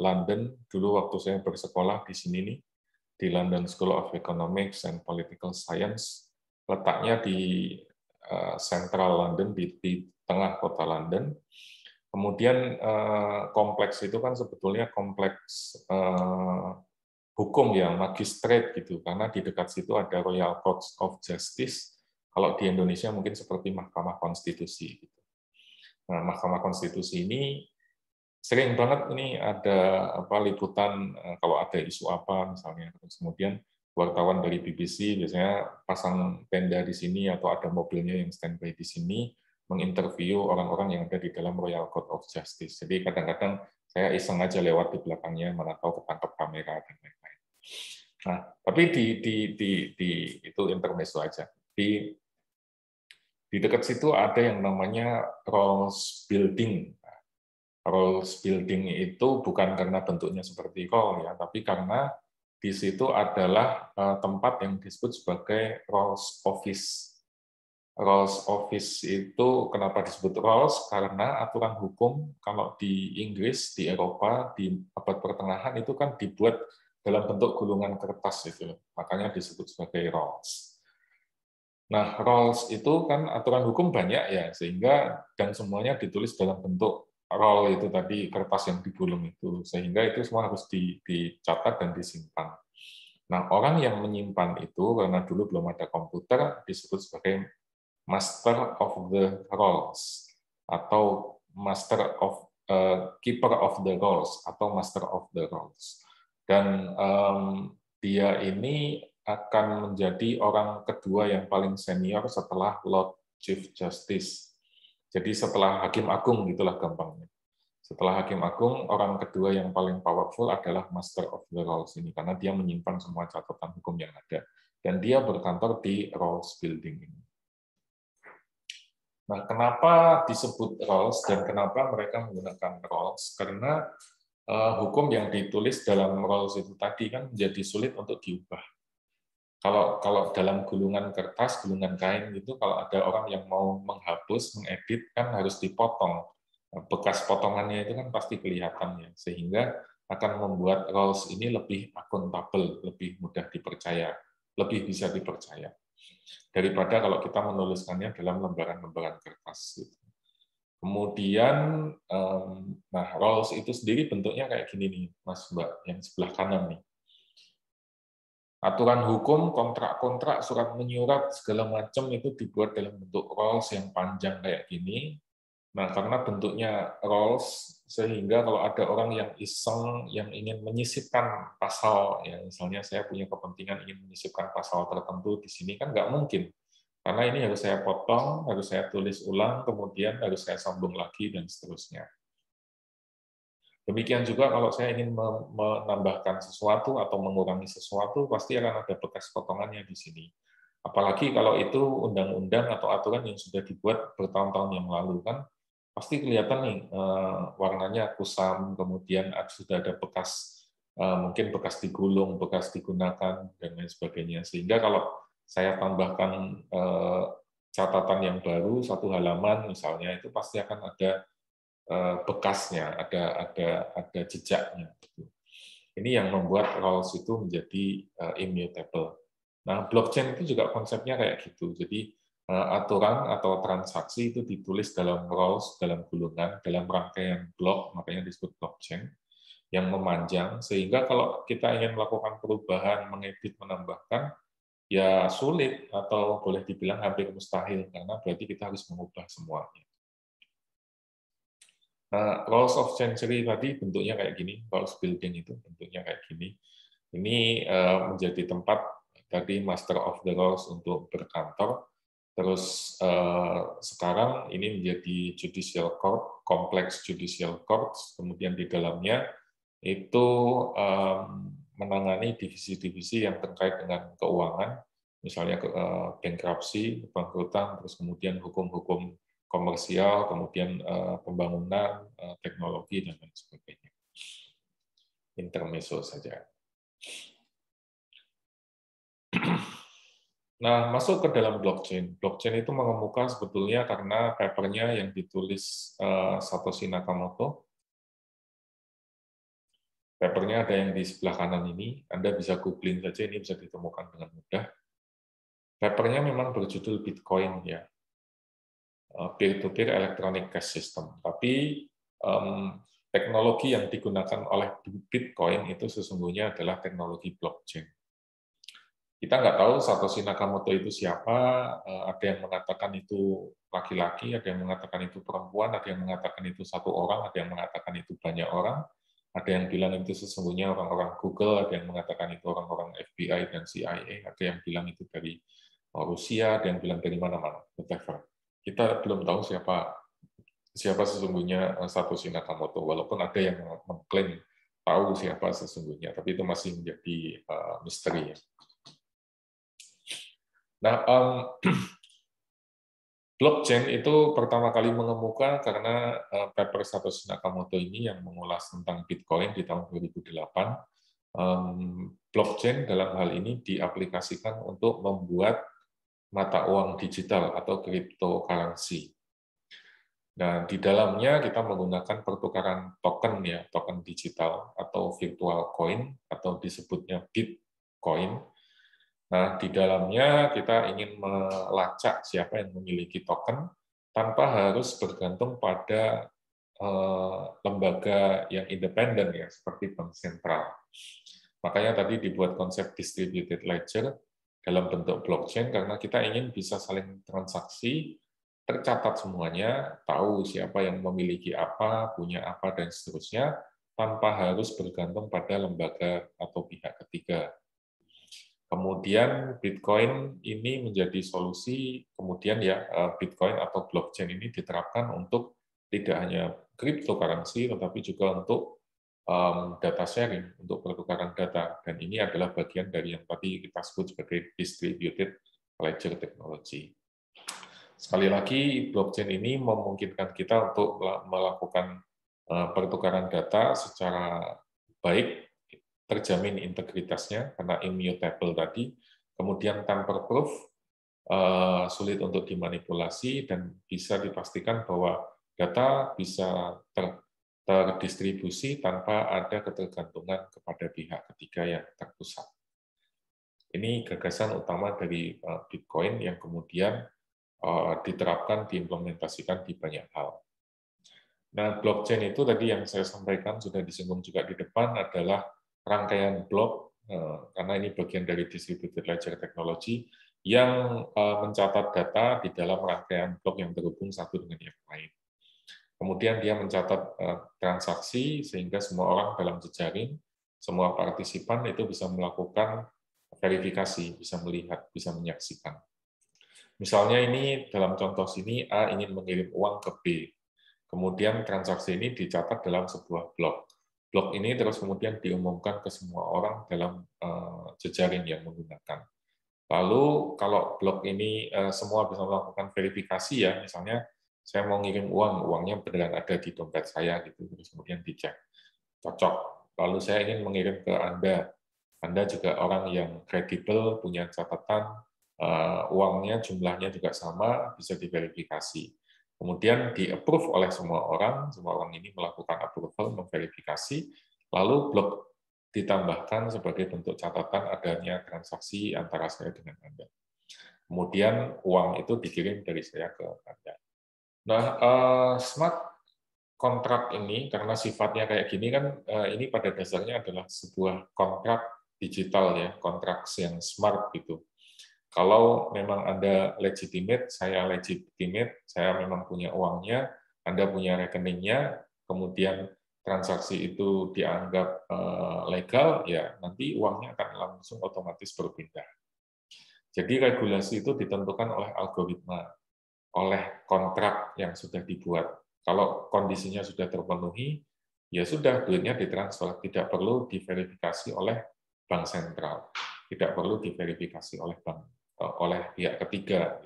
London dulu waktu saya bersekolah di sini nih, di London School of Economics and Political Science. Letaknya di Central London, di tengah kota London. Kemudian kompleks itu kan sebetulnya kompleks hukum ya, magistrate gitu, karena di dekat situ ada Royal Court of Justice. Kalau di Indonesia mungkin seperti Mahkamah Konstitusi. Gitu. Nah, Mahkamah Konstitusi ini sering banget ini ada liputan kalau ada isu apa misalnya, terus kemudian wartawan dari BBC biasanya pasang tenda di sini atau ada mobilnya yang standby di sini, menginterview orang-orang yang ada di dalam Royal Court of Justice. Jadi kadang-kadang saya iseng aja lewat di belakangnya, mana tahu ketangkep kamera dan lain-lain. Nah, tapi itu intermezzo aja. Di dekat situ ada yang namanya Rolls Building. Rolls Building itu bukan karena bentuknya seperti roll ya, tapi karena di situ adalah tempat yang disebut sebagai Rolls Office. Rolls Office itu kenapa disebut Rolls? Karena aturan hukum kalau di Inggris, di Eropa, di abad pertengahan itu kan dibuat dalam bentuk gulungan kertas itu, makanya disebut sebagai Rolls. Nah, Rolls itu kan aturan hukum banyak ya, sehingga dan semuanya ditulis dalam bentuk roll itu tadi, kertas yang digulung itu, sehingga itu semua harus dicatat dan disimpan. Nah, orang yang menyimpan itu karena dulu belum ada komputer disebut sebagai Master of the Rolls atau Master of Keeper of the Rolls atau Master of the Rolls. Dan dia ini akan menjadi orang kedua yang paling senior setelah Lord Chief Justice. Jadi setelah Hakim Agung, gitulah gampangnya. Setelah Hakim Agung, orang kedua yang paling powerful adalah Master of the Rolls ini, karena dia menyimpan semua catatan hukum yang ada. Dan dia berkantor di Rolls Building ini. Nah, kenapa disebut roles dan kenapa mereka menggunakan roles? Karena hukum yang ditulis dalam roles itu tadi kan menjadi sulit untuk diubah. Kalau dalam gulungan kertas, gulungan kain gitu, kalau ada orang yang mau menghapus, mengedit, kan harus dipotong. Bekas potongannya itu kan pasti kelihatan ya, sehingga akan membuat roles ini lebih akuntabel, lebih mudah dipercaya, lebih bisa dipercaya daripada kalau kita menuliskannya dalam lembaran-lembaran kertas. Gitu. Kemudian, nah roles itu sendiri bentuknya kayak gini nih, Mas Mbak, yang sebelah kanan nih. Aturan hukum, kontrak-kontrak, surat menyurat, segala macam itu dibuat dalam bentuk roles yang panjang kayak gini. Nah, karena bentuknya roles, sehingga kalau ada orang yang iseng, yang ingin menyisipkan pasal, ya misalnya saya punya kepentingan ingin menyisipkan pasal tertentu di sini, kan nggak mungkin. Karena ini harus saya potong, harus saya tulis ulang, kemudian harus saya sambung lagi, dan seterusnya. Demikian juga kalau saya ingin menambahkan sesuatu atau mengurangi sesuatu, pasti akan ada bekas potongannya di sini. Apalagi kalau itu undang-undang atau aturan yang sudah dibuat bertahun-tahun yang lalu, kan pasti kelihatan nih warnanya kusam, kemudian sudah ada bekas, mungkin bekas digulung, bekas digunakan, dan lain sebagainya. Sehingga kalau saya tambahkan catatan yang baru, satu halaman misalnya, itu pasti akan ada bekasnya, ada jejaknya. Ini yang membuat roles itu menjadi immutable. Nah, blockchain itu juga konsepnya kayak gitu. Jadi aturan atau transaksi itu ditulis dalam roles, dalam gulungan, dalam rangkaian blok, makanya disebut blockchain, yang memanjang, sehingga kalau kita ingin melakukan perubahan, mengedit, menambahkan, ya sulit atau boleh dibilang hampir mustahil, karena berarti kita harus mengubah semuanya. Nah, Rolls of Chancery tadi bentuknya kayak gini, Rolls Building itu bentuknya kayak gini. Ini menjadi tempat tadi Master of the Rolls untuk berkantor. Terus sekarang ini menjadi Judicial Court, Complex Judicial Courts. Kemudian di dalamnya itu menangani divisi-divisi yang terkait dengan keuangan, misalnya bankruptcy, kebangkrutan, terus kemudian hukum-hukum komersial, kemudian pembangunan, teknologi, dan lain sebagainya. Intermezzo saja. Nah, masuk ke dalam blockchain. Blockchain itu mengemuka sebetulnya karena papernya yang ditulis Satoshi Nakamoto. Papernya ada yang di sebelah kanan ini. Anda bisa googling saja, ini bisa ditemukan dengan mudah. Papernya memang berjudul Bitcoin, ya. Peer-to-peer electronic cash system. Tapi teknologi yang digunakan oleh Bitcoin itu sesungguhnya adalah teknologi blockchain. Kita nggak tahu Satoshi Nakamoto itu siapa, ada yang mengatakan itu laki-laki, ada yang mengatakan itu perempuan, ada yang mengatakan itu satu orang, ada yang mengatakan itu banyak orang, ada yang bilang itu sesungguhnya orang-orang Google, ada yang mengatakan itu orang-orang FBI dan CIA, ada yang bilang itu dari Rusia, ada yang bilang dari mana-mana, whatever. Kita belum tahu siapa sesungguhnya Satoshi Nakamoto, walaupun ada yang mengklaim tahu siapa sesungguhnya, tapi itu masih menjadi misteri. Nah, blockchain itu pertama kali mengemuka karena paper Satoshi Nakamoto ini yang mengulas tentang Bitcoin di tahun 2008. Blockchain dalam hal ini diaplikasikan untuk membuat mata uang digital atau cryptocurrency. Nah, di dalamnya kita menggunakan pertukaran token, ya, token digital atau virtual coin atau disebutnya Bitcoin. Nah, di dalamnya kita ingin melacak siapa yang memiliki token tanpa harus bergantung pada lembaga yang independen, ya, seperti bank sentral. Makanya tadi dibuat konsep distributed ledger dalam bentuk blockchain karena kita ingin bisa saling transaksi, tercatat semuanya, tahu siapa yang memiliki apa, punya apa, dan seterusnya, tanpa harus bergantung pada lembaga atau pihak ketiga. Kemudian Bitcoin ini menjadi solusi, kemudian ya Bitcoin atau blockchain ini diterapkan untuk tidak hanya cryptocurrency, tetapi juga untuk data sharing, untuk pertukaran data. Dan ini adalah bagian dari yang tadi kita sebut sebagai distributed ledger technology. Sekali lagi, blockchain ini memungkinkan kita untuk melakukan pertukaran data secara baik, terjamin integritasnya karena immutable tadi, kemudian tamper-proof, sulit untuk dimanipulasi, dan bisa dipastikan bahwa data bisa terdistribusi tanpa ada ketergantungan kepada pihak ketiga yang terpusat. Ini gagasan utama dari Bitcoin yang kemudian diterapkan, diimplementasikan di banyak hal. Nah, blockchain itu tadi yang saya sampaikan, sudah disinggung juga di depan, adalah rangkaian blok, karena ini bagian dari distributed ledger technology, yang mencatat data di dalam rangkaian blok yang terhubung satu dengan yang lain. Kemudian dia mencatat transaksi, sehingga semua orang dalam jejaring, semua partisipan itu bisa melakukan verifikasi, bisa melihat, bisa menyaksikan. Misalnya ini dalam contoh sini A ingin mengirim uang ke B. Kemudian transaksi ini dicatat dalam sebuah blok. Blok ini terus kemudian diumumkan ke semua orang dalam jejaring yang menggunakan. Lalu kalau blok ini semua bisa melakukan verifikasi ya, misalnya saya mau ngirim uang, uangnya beneran ada di dompet saya gitu, terus kemudian dicek, cocok. Lalu saya ingin mengirim ke Anda juga orang yang kredibel, punya catatan, uangnya jumlahnya juga sama, bisa diverifikasi. Kemudian di-approve oleh semua orang ini melakukan approval, memverifikasi, lalu blok ditambahkan sebagai bentuk catatan adanya transaksi antara saya dengan Anda. Kemudian uang itu dikirim dari saya ke Anda. Nah, smart kontrak ini, karena sifatnya kayak gini kan, ini pada dasarnya adalah sebuah kontrak digital ya, kontrak yang smart gitu. Kalau memang Anda legitimate, saya legitimate, saya memang punya uangnya, Anda punya rekeningnya, kemudian transaksi itu dianggap legal, ya nanti uangnya akan langsung otomatis berpindah. Jadi regulasi itu ditentukan oleh algoritma, oleh kontrak yang sudah dibuat. Kalau kondisinya sudah terpenuhi, ya sudah, duitnya ditransfer, tidak perlu diverifikasi oleh bank sentral, tidak perlu diverifikasi oleh pihak ketiga.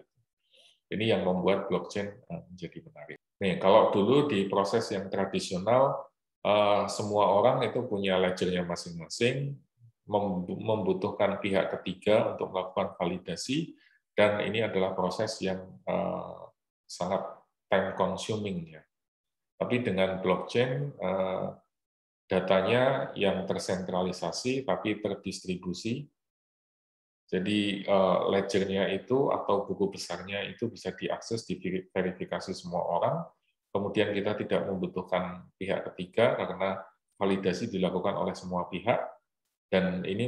Ini yang membuat blockchain menjadi menarik. Nih, kalau dulu di proses yang tradisional, semua orang itu punya ledgernya masing-masing, membutuhkan pihak ketiga untuk melakukan validasi, dan ini adalah proses yang sangat time consuming ya. Tapi dengan blockchain, datanya yang tersentralisasi tapi terdistribusi. Jadi ledgernya itu atau buku besarnya itu bisa diakses, diverifikasi semua orang. Kemudian kita tidak membutuhkan pihak ketiga karena validasi dilakukan oleh semua pihak, dan ini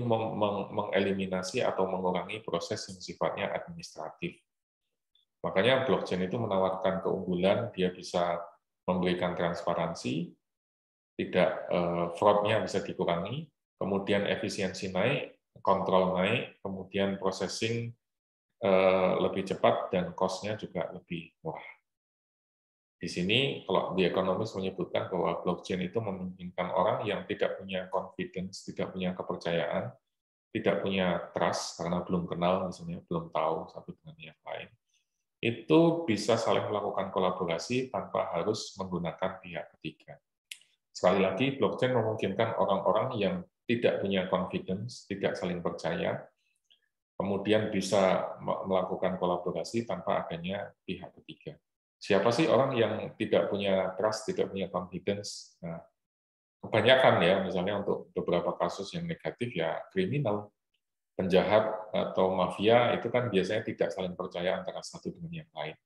mengeliminasi atau mengurangi proses yang sifatnya administratif. Makanya blockchain itu menawarkan keunggulan, dia bisa memberikan transparansi, tidak fraud-nya bisa dikurangi, kemudian efisiensi naik, kontrol naik, kemudian processing lebih cepat, dan cost-nya juga lebih murah. Di sini, kalau di ekonomis menyebutkan bahwa blockchain itu memungkinkan orang yang tidak punya confidence, tidak punya kepercayaan, tidak punya trust, karena belum kenal, misalnya belum tahu satu dengan yang lain, itu bisa saling melakukan kolaborasi tanpa harus menggunakan pihak ketiga. Sekali lagi, blockchain memungkinkan orang-orang yang tidak punya confidence, tidak saling percaya, kemudian bisa melakukan kolaborasi tanpa adanya pihak ketiga. Siapa sih orang yang tidak punya trust, tidak punya confidence? Nah, kebanyakan ya, misalnya untuk beberapa kasus yang negatif ya kriminal, penjahat atau mafia itu kan biasanya tidak saling percaya antara satu dengan yang lain.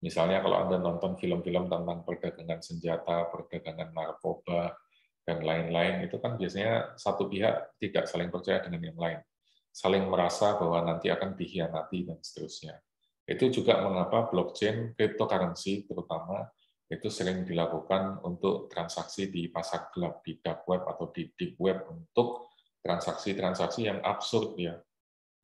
Misalnya kalau Anda nonton film-film tentang perdagangan senjata, perdagangan narkoba, dan lain-lain, itu kan biasanya satu pihak tidak saling percaya dengan yang lain, saling merasa bahwa nanti akan dikhianati, dan seterusnya. Itu juga mengapa blockchain, cryptocurrency terutama, itu sering dilakukan untuk transaksi di pasar gelap, di dark web atau di deep web, untuk transaksi-transaksi yang absurd ya,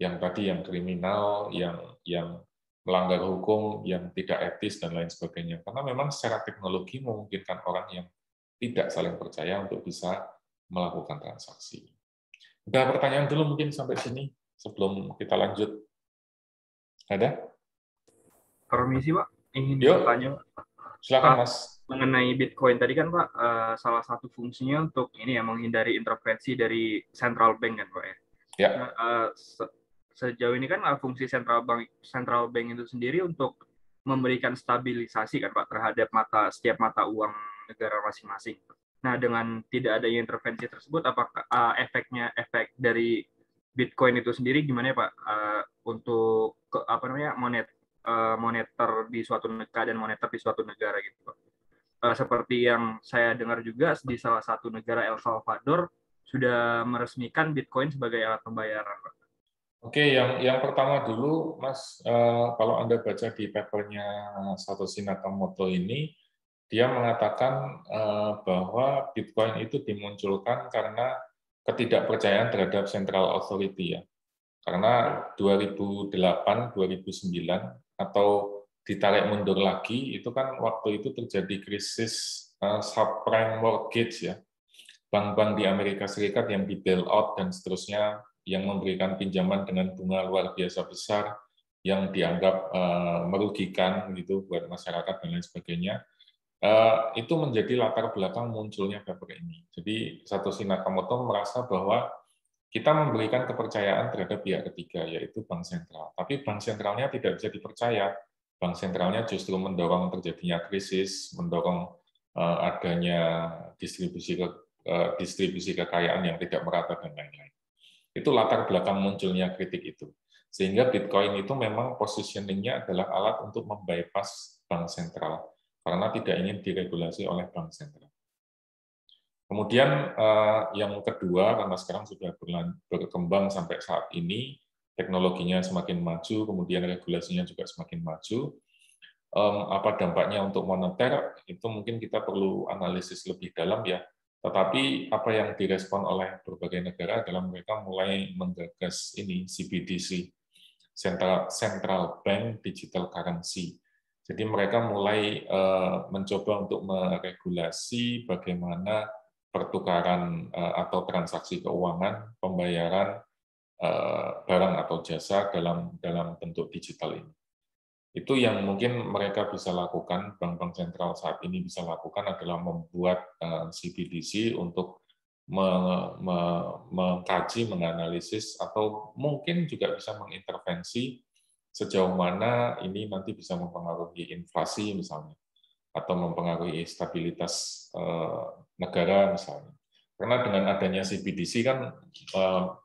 yang tadi yang kriminal, yang melanggar hukum, yang tidak etis, dan lain sebagainya. Karena memang secara teknologi memungkinkan orang yang tidak saling percaya untuk bisa melakukan transaksi. Udah pertanyaan dulu mungkin sampai sini sebelum kita lanjut. Ada? Permisi Pak, ingin Yuk, bertanya silakan Pak, Mas. mengenai Bitcoin tadi kan Pak, salah satu fungsinya untuk ini ya menghindari intervensi dari central bank kan Pak ya. Ya. Nah, sejauh ini kan fungsi central bank itu sendiri untuk memberikan stabilisasi kan Pak terhadap setiap mata uang negara masing-masing. Nah, dengan tidak adanya intervensi tersebut, apakah efek dari Bitcoin itu sendiri gimana ya Pak untuk moneter di suatu negara dan moneter di suatu negara gitu Pak. Seperti yang saya dengar juga di salah satu negara El Salvador sudah meresmikan Bitcoin sebagai alat pembayaran Pak. Oke, yang pertama dulu, Mas, kalau Anda baca di papernya Satoshi Nakamoto ini, dia mengatakan bahwa Bitcoin itu dimunculkan karena ketidakpercayaan terhadap central authority ya. Karena 2008, 2009 atau ditarik mundur lagi, itu kan waktu itu terjadi krisis subprime mortgage ya. Bank-bank di Amerika Serikat yang di bailout dan seterusnya, yang memberikan pinjaman dengan bunga luar biasa besar, yang dianggap merugikan gitu buat masyarakat dan lain sebagainya. Itu menjadi latar belakang munculnya paper ini. Jadi Satoshi Nakamoto merasa bahwa kita memberikan kepercayaan terhadap pihak ketiga, yaitu bank sentral. Tapi bank sentralnya tidak bisa dipercaya. Bank sentralnya justru mendorong terjadinya krisis, mendorong adanya distribusi kekayaan yang tidak merata dan lain-lain. Itu latar belakang munculnya kritik itu. Sehingga Bitcoin itu memang positioning-nya adalah alat untuk membypass bank sentral, karena tidak ingin diregulasi oleh bank sentral. Kemudian yang kedua, karena sekarang sudah berkembang sampai saat ini, teknologinya semakin maju, kemudian regulasinya juga semakin maju, apa dampaknya untuk moneter, itu mungkin kita perlu analisis lebih dalam ya. Tetapi apa yang direspon oleh berbagai negara adalah mereka mulai menggagas ini CBDC, Central Bank Digital Currency. Jadi mereka mulai mencoba untuk meregulasi bagaimana pertukaran atau transaksi keuangan, pembayaran barang atau jasa dalam bentuk digital ini. Itu yang mungkin mereka bisa lakukan, bank-bank sentral saat ini bisa lakukan adalah membuat CBDC untuk mengkaji, menganalisis, atau mungkin juga bisa mengintervensi sejauh mana ini nanti bisa mempengaruhi inflasi misalnya, atau mempengaruhi stabilitas negara misalnya. Karena dengan adanya CBDC kan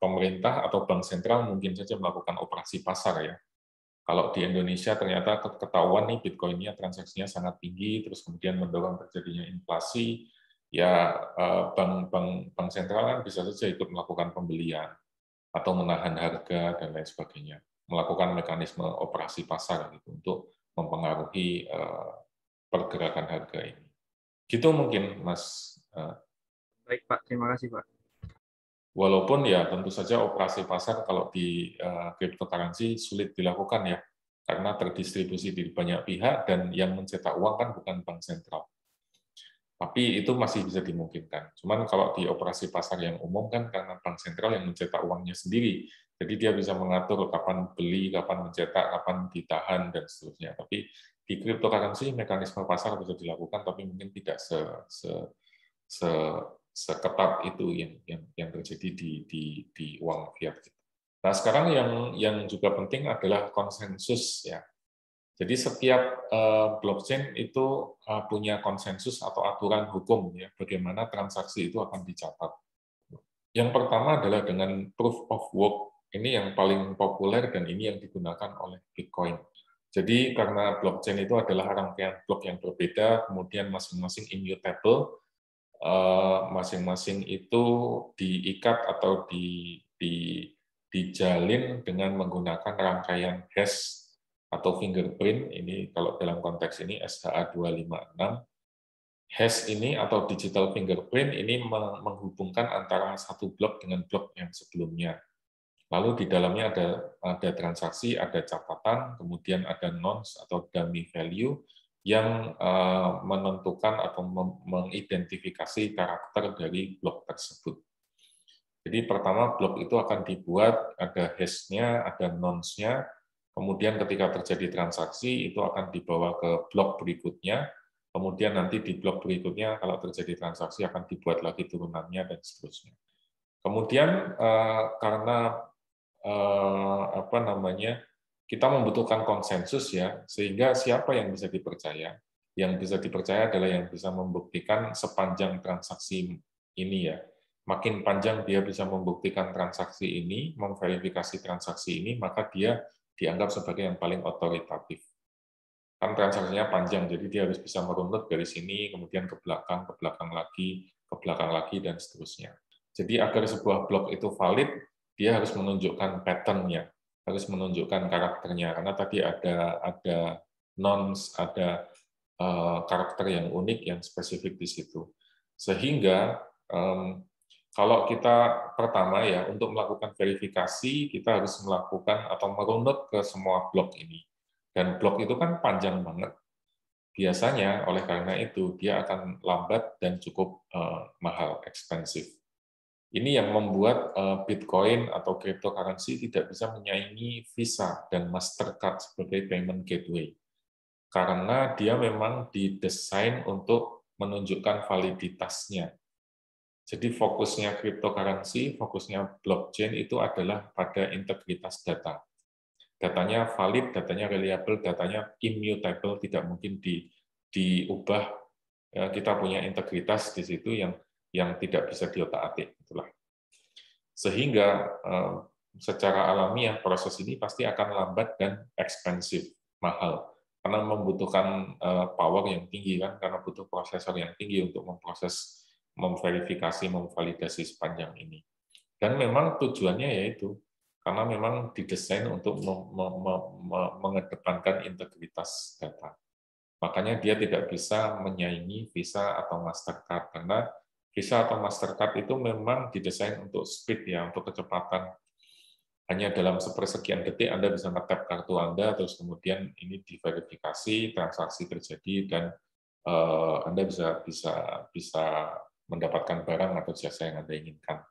pemerintah atau bank sentral mungkin saja melakukan operasi pasar ya. Kalau di Indonesia ternyata ketahuan nih Bitcoin-nya transaksinya sangat tinggi, terus kemudian mendorong terjadinya inflasi, ya bank sentral kan bisa saja ikut melakukan pembelian atau menahan harga dan lain sebagainya, melakukan mekanisme operasi pasar gitu untuk mempengaruhi pergerakan harga ini. Gitu mungkin, Mas. Baik Pak, terima kasih Pak. Walaupun ya tentu saja operasi pasar kalau di cryptocurrency sulit dilakukan ya, karena terdistribusi di banyak pihak dan yang mencetak uang kan bukan bank sentral. Tapi itu masih bisa dimungkinkan. Cuman kalau di operasi pasar yang umum kan karena bank sentral yang mencetak uangnya sendiri, jadi dia bisa mengatur kapan beli, kapan mencetak, kapan ditahan, dan seterusnya. Tapi di cryptocurrency mekanisme pasar bisa dilakukan, tapi mungkin tidak seketat itu yang terjadi di uang fiat. Nah sekarang yang juga penting adalah konsensus ya. Jadi setiap blockchain itu punya konsensus atau aturan hukum ya bagaimana transaksi itu akan dicatat. Yang pertama adalah dengan proof of work. Ini yang paling populer dan ini yang digunakan oleh Bitcoin. Jadi karena blockchain itu adalah rangkaian blok yang berbeda, kemudian masing-masing immutable, masing-masing itu diikat atau dijalin dengan menggunakan rangkaian hash atau fingerprint. Ini kalau dalam konteks ini SHA-256. Hash ini atau digital fingerprint ini menghubungkan antara satu blok dengan blok yang sebelumnya. Lalu di dalamnya ada transaksi, ada catatan, kemudian ada nonce atau dummy value yang menentukan atau mengidentifikasi karakter dari blok tersebut. Jadi pertama blok itu akan dibuat, ada hash-nya, ada nonce-nya, Kemudian ketika terjadi transaksi, itu akan dibawa ke blok berikutnya. Kemudian nanti di blok berikutnya, kalau terjadi transaksi, akan dibuat lagi turunannya, dan seterusnya. Kemudian karena kita membutuhkan konsensus ya, sehingga siapa yang bisa dipercaya? Yang bisa dipercaya adalah yang bisa membuktikan sepanjang transaksi ini ya. Makin panjang dia bisa membuktikan transaksi ini, memverifikasi transaksi ini, maka dia dianggap sebagai yang paling otoritatif. Kan transaksinya panjang, jadi dia harus bisa merunut dari sini, kemudian ke belakang lagi, dan seterusnya. Jadi agar sebuah blok itu valid, dia harus menunjukkan pattern-nya, harus menunjukkan karakternya, karena tadi ada nonce, ada karakter yang unik, yang spesifik di situ. Sehingga kalau kita pertama ya, untuk melakukan verifikasi, kita harus melakukan atau merunut ke semua blok ini. Dan blok itu kan panjang banget. Biasanya oleh karena itu dia akan lambat dan cukup mahal, expensive. Ini yang membuat Bitcoin atau cryptocurrency tidak bisa menyaingi Visa dan Mastercard sebagai payment gateway. Karena dia memang didesain untuk menunjukkan validitasnya. Jadi fokusnya cryptocurrency, fokusnya blockchain itu adalah pada integritas data. Datanya valid, datanya reliable, datanya immutable, tidak mungkin diubah. Kita punya integritas di situ yang tidak bisa diotak-atik. Itulah. Sehingga secara alamiah proses ini pasti akan lambat dan expensive, mahal. Karena membutuhkan power yang tinggi kan, karena butuh prosesor yang tinggi untuk memproses, memverifikasi, memvalidasi sepanjang ini. Dan memang tujuannya yaitu karena memang didesain untuk mengedepankan integritas data. Makanya dia tidak bisa menyaingi Visa atau Mastercard, karena Visa atau Mastercard itu memang didesain untuk speed ya, untuk kecepatan. Hanya dalam sepersekian detik Anda bisa nge-tap kartu Anda, terus kemudian ini diverifikasi, transaksi terjadi, dan Anda bisa mendapatkan barang atau jasa yang Anda inginkan.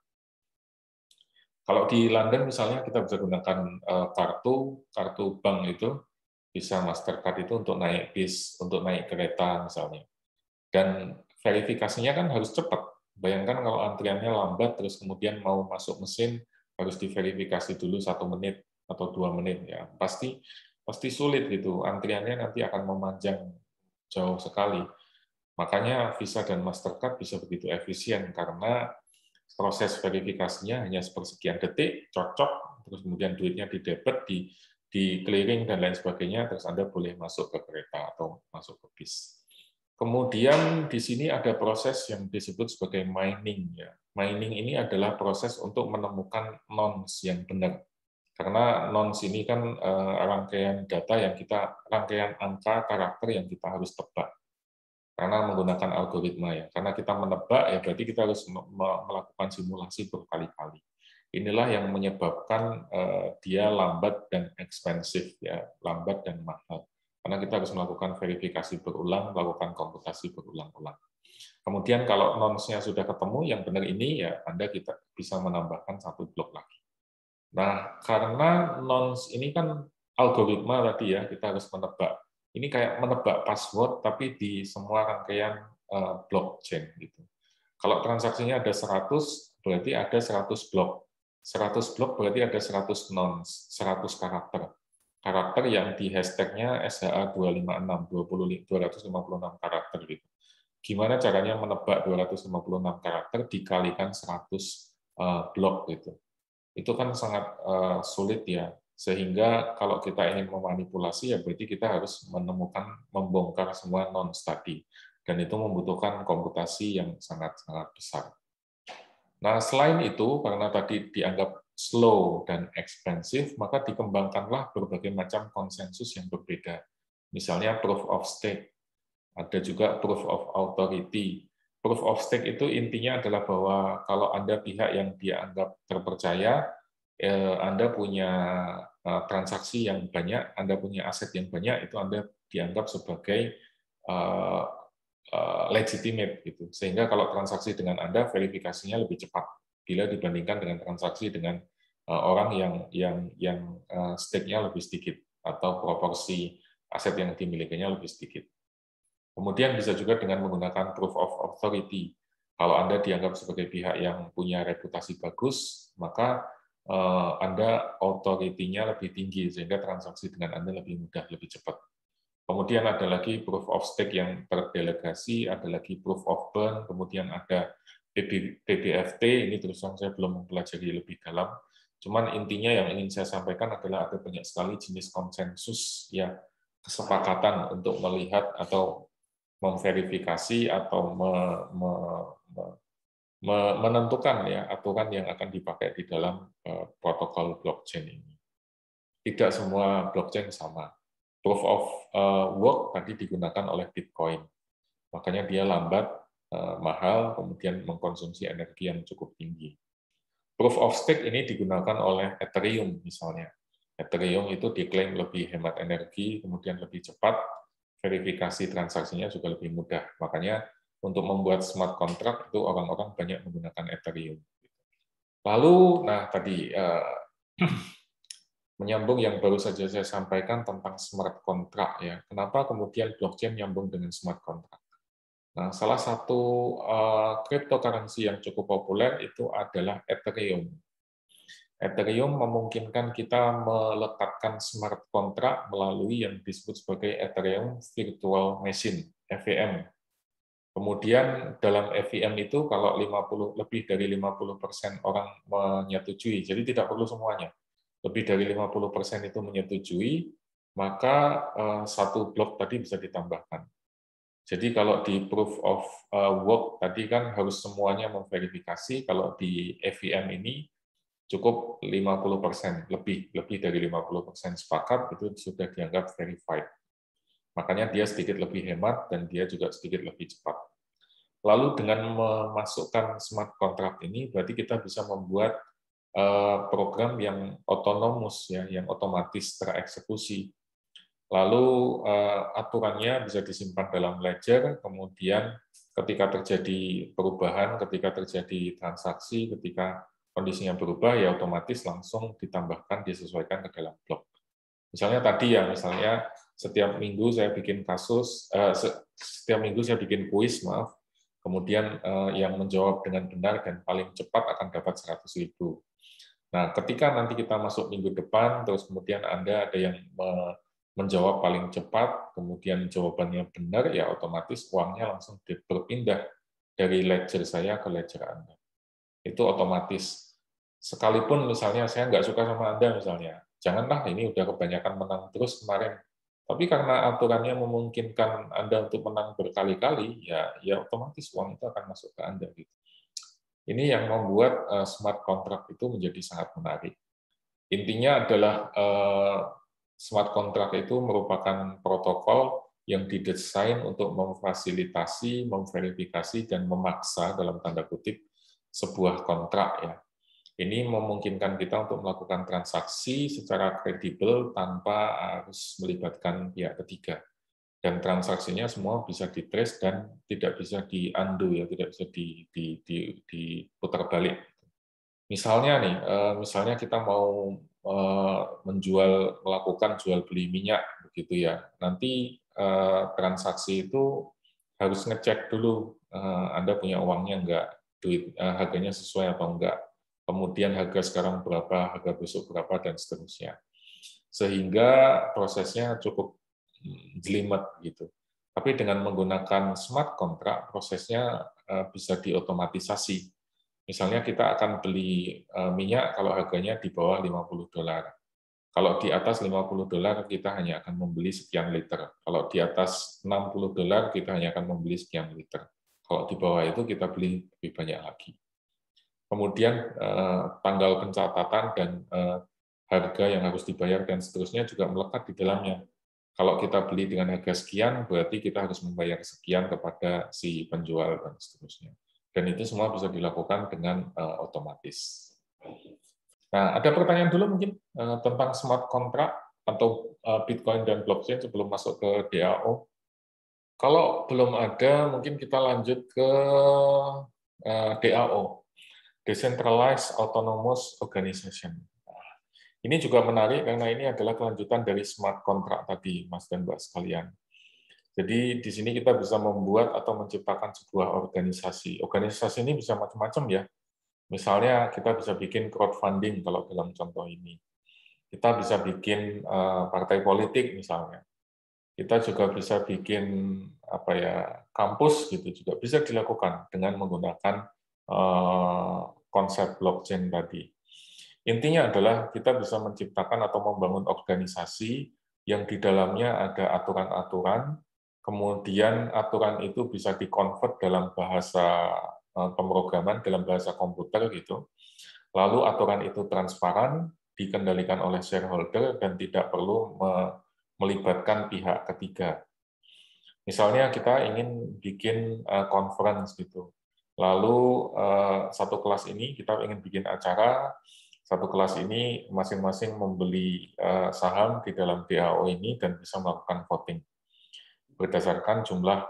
Kalau di London misalnya kita bisa gunakan kartu bank itu, bisa Mastercard itu untuk naik bis, untuk naik kereta misalnya. Dan verifikasinya kan harus cepat. Bayangkan kalau antriannya lambat, terus kemudian mau masuk mesin, harus diverifikasi dulu 1 menit atau 2 menit. Ya pasti sulit gitu. Antriannya nanti akan memanjang jauh sekali. Makanya Visa dan Mastercard bisa begitu efisien, karena proses verifikasinya hanya sepersekian detik, cocok, terus kemudian duitnya didebet, di clearing, dan lain sebagainya, terus Anda boleh masuk ke kereta atau masuk ke bis. Kemudian di sini ada proses yang disebut sebagai mining. Ya. Mining ini adalah proses untuk menemukan nonce yang benar. Karena nonce ini kan rangkaian data rangkaian angka karakter yang kita harus tebak. Karena menggunakan algoritma ya. Karena kita menebak ya berarti kita harus melakukan simulasi berkali-kali. Inilah yang menyebabkan dia lambat dan expensive ya, lambat dan mahal. Karena kita harus melakukan verifikasi berulang, melakukan komputasi berulang-ulang. Kemudian kalau nonce-nya sudah ketemu yang benar ini ya kita bisa menambahkan 1 blok lagi. Nah, karena nonce ini kan algoritma tadi ya, kita harus menebak. Ini kayak menebak password tapi di semua rangkaian blockchain gitu. Kalau transaksinya ada 100, berarti ada 100 blok. 100 blok berarti ada 100 nonce, 100 karakter. Karakter yang di hashtag-nya SHA256, 256 karakter gitu. Gimana caranya menebak 256 karakter dikalikan 100 blok gitu. Itu kan sangat sulit ya. Sehingga kalau kita ingin memanipulasi, ya berarti kita harus membongkar semua nonce tadi. Dan itu membutuhkan komputasi yang sangat-sangat besar. Nah, selain itu, karena tadi dianggap slow dan expensive, maka dikembangkanlah berbagai macam konsensus yang berbeda. Misalnya proof of stake, ada juga proof of authority. Proof of stake itu intinya adalah bahwa kalau Anda pihak yang dianggap terpercaya, Anda punya transaksi yang banyak, Anda punya aset yang banyak, itu Anda dianggap sebagai legitimate gitu. Sehingga kalau transaksi dengan Anda verifikasinya lebih cepat bila dibandingkan dengan transaksi dengan orang yang stake-nya lebih sedikit. atau proporsi aset yang dimilikinya lebih sedikit. Kemudian bisa juga dengan menggunakan proof of authority. Kalau Anda dianggap sebagai pihak yang punya reputasi bagus, maka Anda authority-nya lebih tinggi, sehingga transaksi dengan Anda lebih mudah, lebih cepat. Kemudian ada lagi proof of stake yang terdelegasi, ada lagi proof of burn, kemudian ada PBFT, ini terus terang saya belum mempelajari lebih dalam. Cuman intinya yang ingin saya sampaikan adalah ada banyak sekali jenis konsensus, ya, kesepakatan untuk melihat atau memverifikasi atau menentukan ya aturan yang akan dipakai di dalam protokol blockchain ini. Tidak semua blockchain sama. Proof of work tadi digunakan oleh Bitcoin, makanya dia lambat, mahal, kemudian mengkonsumsi energi yang cukup tinggi. Proof of stake ini digunakan oleh Ethereum misalnya. Ethereum itu diklaim lebih hemat energi, kemudian lebih cepat, verifikasi transaksinya juga lebih mudah. Makanya untuk membuat smart contract itu orang-orang banyak menggunakan Ethereum. Lalu, nah tadi menyambung yang baru saja saya sampaikan tentang smart contract ya. Kenapa kemudian blockchain nyambung dengan smart contract? Nah, salah satu cryptocurrency yang cukup populer itu adalah Ethereum. Ethereum memungkinkan kita meletakkan smart contract melalui yang disebut sebagai Ethereum Virtual Machine, EVM. Kemudian dalam EVM itu kalau lebih dari 50% orang menyetujui, jadi tidak perlu semuanya. Lebih dari 50% itu menyetujui, maka satu blok tadi bisa ditambahkan. Jadi kalau di proof of work tadi kan harus semuanya memverifikasi, kalau di EVM ini cukup 50%, lebih dari 50% sepakat, itu sudah dianggap verified. Makanya dia sedikit lebih hemat dan dia juga sedikit lebih cepat. Lalu dengan memasukkan smart contract ini, berarti kita bisa membuat program yang otonomus, ya, yang otomatis tereksekusi. Lalu aturannya bisa disimpan dalam ledger, kemudian ketika terjadi perubahan, ketika terjadi transaksi, ketika kondisinya berubah, ya otomatis langsung ditambahkan, disesuaikan ke dalam blok. Misalnya tadi ya, misalnya setiap minggu saya bikin setiap minggu saya bikin kuis, maaf, kemudian yang menjawab dengan benar dan paling cepat akan dapat 100.000. Nah, ketika nanti kita masuk minggu depan, terus kemudian Anda ada yang menjawab paling cepat, kemudian jawabannya benar, ya otomatis uangnya langsung berpindah dari ledger saya ke ledger Anda. Itu otomatis. Sekalipun misalnya saya nggak suka sama Anda misalnya, janganlah ini udah kebanyakan menang terus kemarin. Tapi karena aturannya memungkinkan Anda untuk menang berkali-kali, ya otomatis uang itu akan masuk ke Anda. Gitu. Ini yang membuat smart contract itu menjadi sangat menarik. Intinya adalah smart contract itu merupakan protokol yang didesain untuk memfasilitasi, memverifikasi, dan memaksa dalam tanda kutip sebuah kontrak. Ya. Ini memungkinkan kita untuk melakukan transaksi secara kredibel tanpa harus melibatkan pihak ketiga. Dan transaksinya semua bisa di-trace dan tidak bisa di-undo, ya, tidak bisa diputar balik. Misalnya nih, misalnya kita mau melakukan jual beli minyak begitu ya. Nanti transaksi itu harus ngecek dulu Anda punya uangnya enggak, harganya sesuai atau enggak. Kemudian harga sekarang berapa, harga besok berapa, dan seterusnya. Sehingga prosesnya cukup jelimet gitu. Tapi dengan menggunakan smart contract, prosesnya bisa diotomatisasi. Misalnya kita akan beli minyak kalau harganya di bawah $50. Kalau di atas $50, kita hanya akan membeli sekian liter. Kalau di atas $60, kita hanya akan membeli sekian liter. Kalau di bawah itu kita beli lebih banyak lagi. Kemudian tanggal pencatatan dan harga yang harus dibayar dan seterusnya juga melekat di dalamnya. Kalau kita beli dengan harga sekian, berarti kita harus membayar sekian kepada si penjual dan seterusnya. Dan itu semua bisa dilakukan dengan otomatis. Nah, ada pertanyaan dulu mungkin tentang smart contract atau Bitcoin dan blockchain sebelum masuk ke DAO. Kalau belum ada, mungkin kita lanjut ke DAO, Decentralized Autonomous Organization. Ini juga menarik karena ini adalah kelanjutan dari smart contract tadi, Mas dan Mbak sekalian. Jadi di sini kita bisa membuat atau menciptakan sebuah organisasi. Organisasi ini bisa macam-macam ya. Misalnya kita bisa bikin crowdfunding kalau dalam contoh ini. Kita bisa bikin partai politik misalnya. Kita juga bisa bikin apa ya, kampus gitu juga bisa dilakukan dengan menggunakan konsep blockchain tadi. Intinya adalah kita bisa menciptakan atau membangun organisasi yang di dalamnya ada aturan-aturan, kemudian aturan itu bisa dikonvert dalam bahasa pemrograman, dalam bahasa komputer gitu. Lalu aturan itu transparan, dikendalikan oleh shareholder, dan tidak perlu melibatkan pihak ketiga. Misalnya kita ingin bikin conference gitu. Lalu satu kelas ini kita ingin bikin acara, satu kelas ini masing-masing membeli saham di dalam DAO ini dan bisa melakukan voting berdasarkan jumlah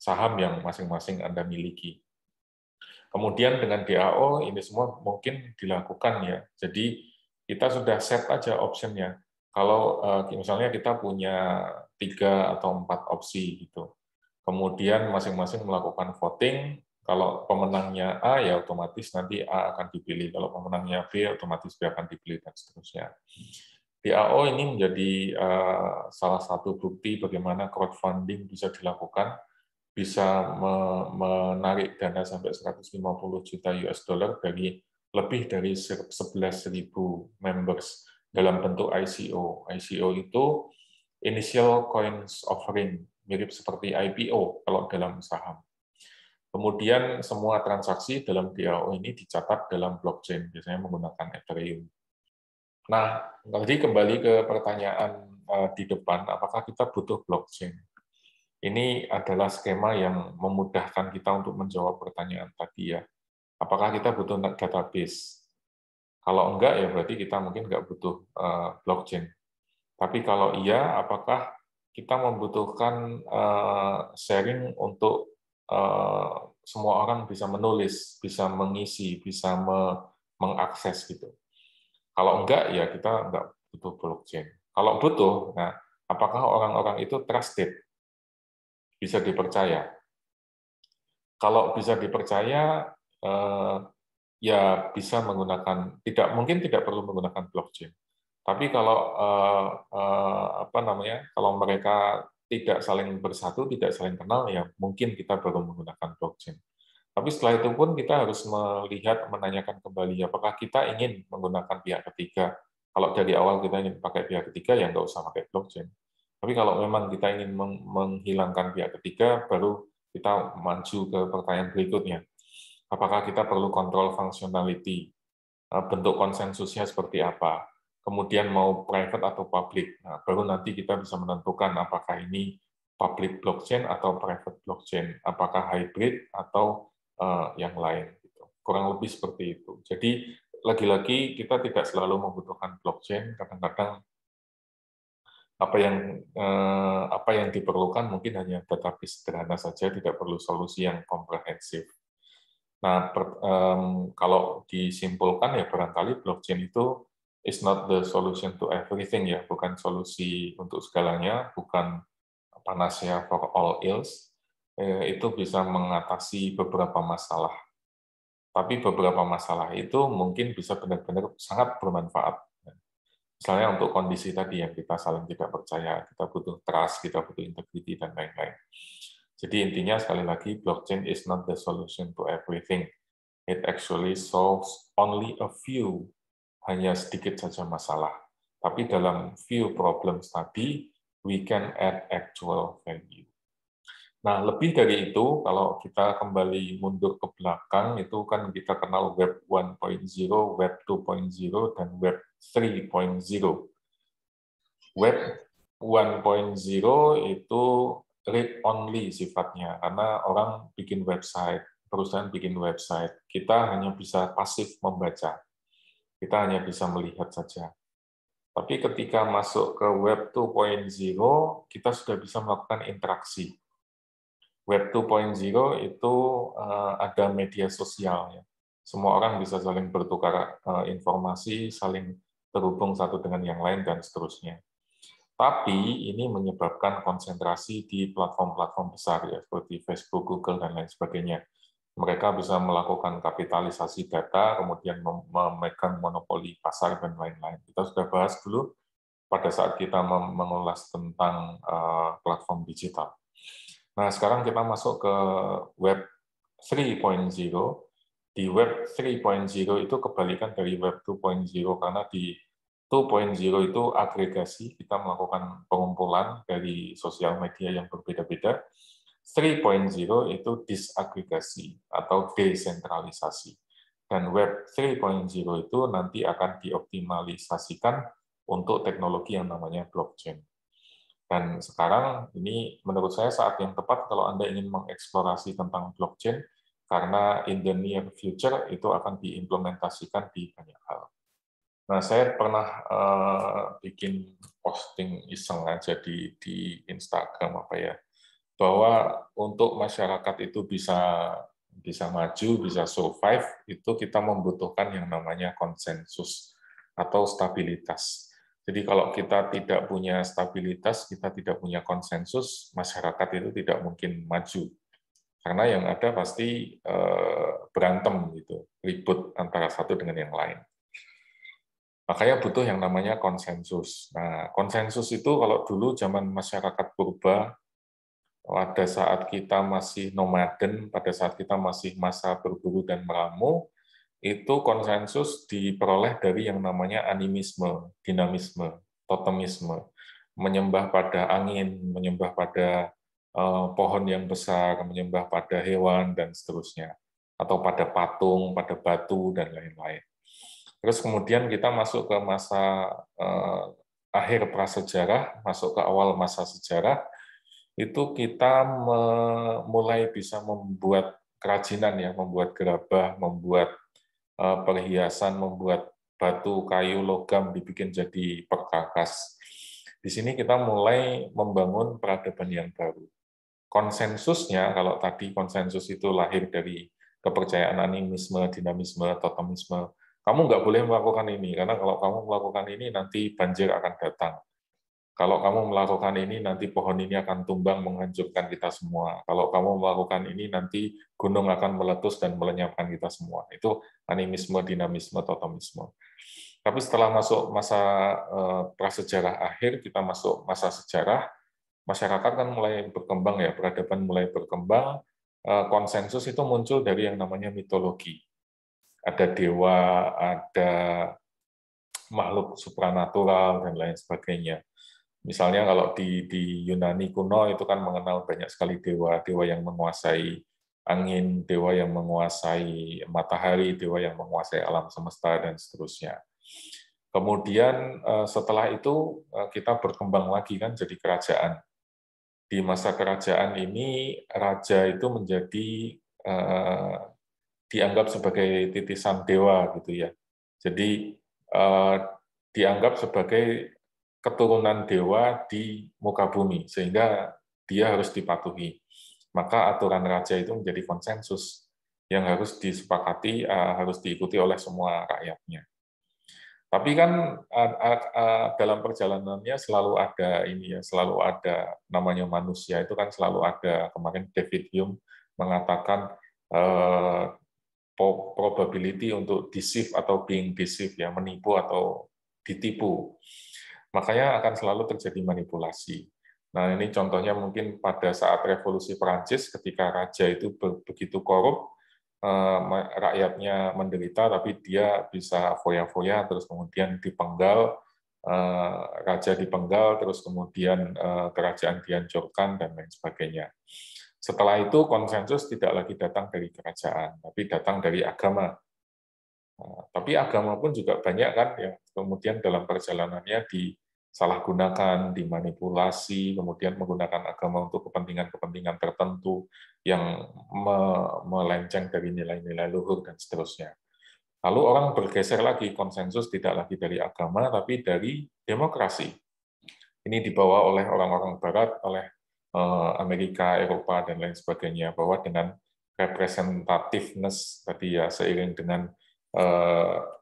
saham yang masing-masing Anda miliki. Kemudian dengan DAO ini semua mungkin dilakukan ya. Jadi kita sudah set aja optionnya. Kalau misalnya kita punya 3 atau 4 opsi gitu. Kemudian masing-masing melakukan voting. Kalau pemenangnya A ya otomatis nanti A akan dipilih. Kalau pemenangnya B otomatis B akan dipilih dan seterusnya. DAO ini menjadi salah satu bukti bagaimana crowdfunding bisa dilakukan, bisa menarik dana sampai 150 juta US dollar dari lebih dari 11.000 members dalam bentuk ICO. ICO itu Initial Coins Offering, mirip seperti IPO kalau dalam saham. Kemudian semua transaksi dalam DAO ini dicatat dalam blockchain, biasanya menggunakan Ethereum. Nah, jadi kembali ke pertanyaan di depan, apakah kita butuh blockchain? Ini adalah skema yang memudahkan kita untuk menjawab pertanyaan tadi ya. Apakah kita butuh database? Kalau enggak, ya berarti kita mungkin enggak butuh blockchain. Tapi kalau iya, apakah kita membutuhkan sharing untuk semua orang bisa menulis, bisa mengisi, bisa mengakses gitu. Kalau enggak, ya kita enggak butuh blockchain. Kalau butuh, nah, apakah orang-orang itu trusted? Bisa dipercaya? Kalau bisa dipercaya, ya bisa menggunakan, mungkin tidak perlu menggunakan blockchain. Tapi kalau kalau mereka tidak saling bersatu, tidak saling kenal, ya mungkin kita baru menggunakan blockchain. Tapi setelah itu pun kita harus melihat, menanyakan kembali, apakah kita ingin menggunakan pihak ketiga. Kalau dari awal kita ingin pakai pihak ketiga, ya nggak usah pakai blockchain. Tapi kalau memang kita ingin menghilangkan pihak ketiga, baru kita maju ke pertanyaan berikutnya. Apakah kita perlu kontrol functionality? Bentuk konsensusnya seperti apa? Kemudian mau private atau public? Nah, baru nanti kita bisa menentukan apakah ini public blockchain atau private blockchain, apakah hybrid atau yang lain. Gitu. Kurang lebih seperti itu. Jadi lagi-lagi kita tidak selalu membutuhkan blockchain. Kadang-kadang apa yang diperlukan mungkin hanya database sederhana saja, tidak perlu solusi yang komprehensif. Nah, kalau disimpulkan ya barangkali blockchain itu is not the solution to everything ya, bukan solusi untuk segalanya, bukan panacea for all ills. Itu bisa mengatasi beberapa masalah. Tapi beberapa masalah itu mungkin bisa benar-benar sangat bermanfaat. Misalnya untuk kondisi tadi yang kita saling tidak percaya, kita butuh trust, kita butuh integrity, dan lain-lain. Jadi intinya sekali lagi, blockchain is not the solution to everything. It actually solves only a few, hanya sedikit saja masalah. Tapi dalam few problems tadi, we can add actual value. Nah, lebih dari itu, kalau kita kembali mundur ke belakang, itu kan kita kenal Web 1.0, Web 2.0, dan Web 3.0. Web 1.0 itu read-only sifatnya, karena orang bikin website, perusahaan bikin website, kita hanya bisa pasif membaca, kita hanya bisa melihat saja. Tapi ketika masuk ke Web 2.0, kita sudah bisa melakukan interaksi. Web 2.0 itu ada media sosial. Ya. semua orang bisa saling bertukar informasi, saling terhubung satu dengan yang lain, dan seterusnya. Tapi ini menyebabkan konsentrasi di platform-platform besar ya, seperti Facebook, Google, dan lain sebagainya. Mereka bisa melakukan kapitalisasi data, kemudian memegang monopoli pasar, dan lain-lain. Kita sudah bahas dulu pada saat kita mengulas tentang platform digital. Nah, sekarang kita masuk ke Web 3.0. Di Web 3.0 itu kebalikan dari Web 2.0, karena di 2.0 itu agregasi, kita melakukan pengumpulan dari sosial media yang berbeda-beda. 3.0 itu disagregasi atau desentralisasi. Dan Web 3.0 itu nanti akan dioptimalisasikan untuk teknologi yang namanya blockchain. Dan sekarang ini menurut saya saat yang tepat kalau Anda ingin mengeksplorasi tentang blockchain, karena in the near future itu akan diimplementasikan di banyak hal. Nah, saya pernah bikin posting iseng aja di Instagram bahwa untuk masyarakat itu bisa maju, bisa survive, itu kita membutuhkan yang namanya konsensus atau stabilitas. Jadi kalau kita tidak punya stabilitas, kita tidak punya konsensus, masyarakat itu tidak mungkin maju. Karena yang ada pasti berantem gitu, ribut antara satu dengan yang lain. Makanya butuh yang namanya konsensus. Nah, konsensus itu kalau dulu zaman masyarakat purba, pada saat kita masih nomaden, pada saat kita masih masa berburu dan meramu, itu konsensus diperoleh dari yang namanya animisme, dinamisme, totemisme, menyembah pada angin, menyembah pada pohon yang besar, menyembah pada hewan, dan seterusnya, atau pada patung, pada batu, dan lain-lain. Terus kemudian kita masuk ke masa akhir prasejarah, masuk ke awal masa sejarah, itu kita mulai bisa membuat kerajinan, ya, membuat gerabah, membuat perhiasan, membuat batu, kayu, logam dibikin jadi perkakas. Di sini kita mulai membangun peradaban yang baru. Konsensusnya, kalau tadi konsensus itu lahir dari kepercayaan animisme, dinamisme, totemisme, kamu nggak boleh melakukan ini, karena kalau kamu melakukan ini nanti banjir akan datang. Kalau kamu melakukan ini, nanti pohon ini akan tumbang menghancurkan kita semua. Kalau kamu melakukan ini, nanti gunung akan meletus dan melenyapkan kita semua. Itu animisme, dinamisme, totemisme. Tapi setelah masuk masa prasejarah akhir, kita masuk masa sejarah, masyarakat kan mulai berkembang, ya, peradaban mulai berkembang, konsensus itu muncul dari yang namanya mitologi. Ada dewa, ada makhluk supranatural, dan lain sebagainya. Misalnya kalau di Yunani kuno itu kan mengenal banyak sekali dewa, dewa yang menguasai angin, dewa yang menguasai matahari, dewa yang menguasai alam semesta, dan seterusnya. Kemudian setelah itu kita berkembang lagi kan jadi kerajaan. Di masa kerajaan ini raja itu menjadi dianggap sebagai titisan dewa gitu ya. Jadi dianggap sebagai keturunan dewa di muka bumi, sehingga dia harus dipatuhi. Maka aturan raja itu menjadi konsensus yang harus disepakati, harus diikuti oleh semua rakyatnya. Tapi kan dalam perjalanannya selalu ada ini ya, selalu ada namanya manusia, itu kan selalu ada. Kemarin David Hume mengatakan probability untuk deceive atau being deceived, ya, menipu atau ditipu. Makanya akan selalu terjadi manipulasi. Nah, ini contohnya mungkin pada saat Revolusi Perancis, ketika raja itu begitu korup, rakyatnya menderita, tapi dia bisa foya-foya, terus kemudian dipenggal, raja dipenggal, terus kemudian kerajaan dihancurkan, dan lain sebagainya. Setelah itu, konsensus tidak lagi datang dari kerajaan, tapi datang dari agama. Tapi agama pun juga banyak kan yang kemudian dalam perjalanannya disalahgunakan, dimanipulasi, kemudian menggunakan agama untuk kepentingan-kepentingan tertentu yang melenceng dari nilai-nilai luhur dan seterusnya. Lalu orang bergeser lagi, konsensus tidak lagi dari agama, tapi dari demokrasi. Ini dibawa oleh orang-orang Barat, oleh Amerika, Eropa, dan lain sebagainya, bahwa dengan representativeness tadi ya, seiring dengan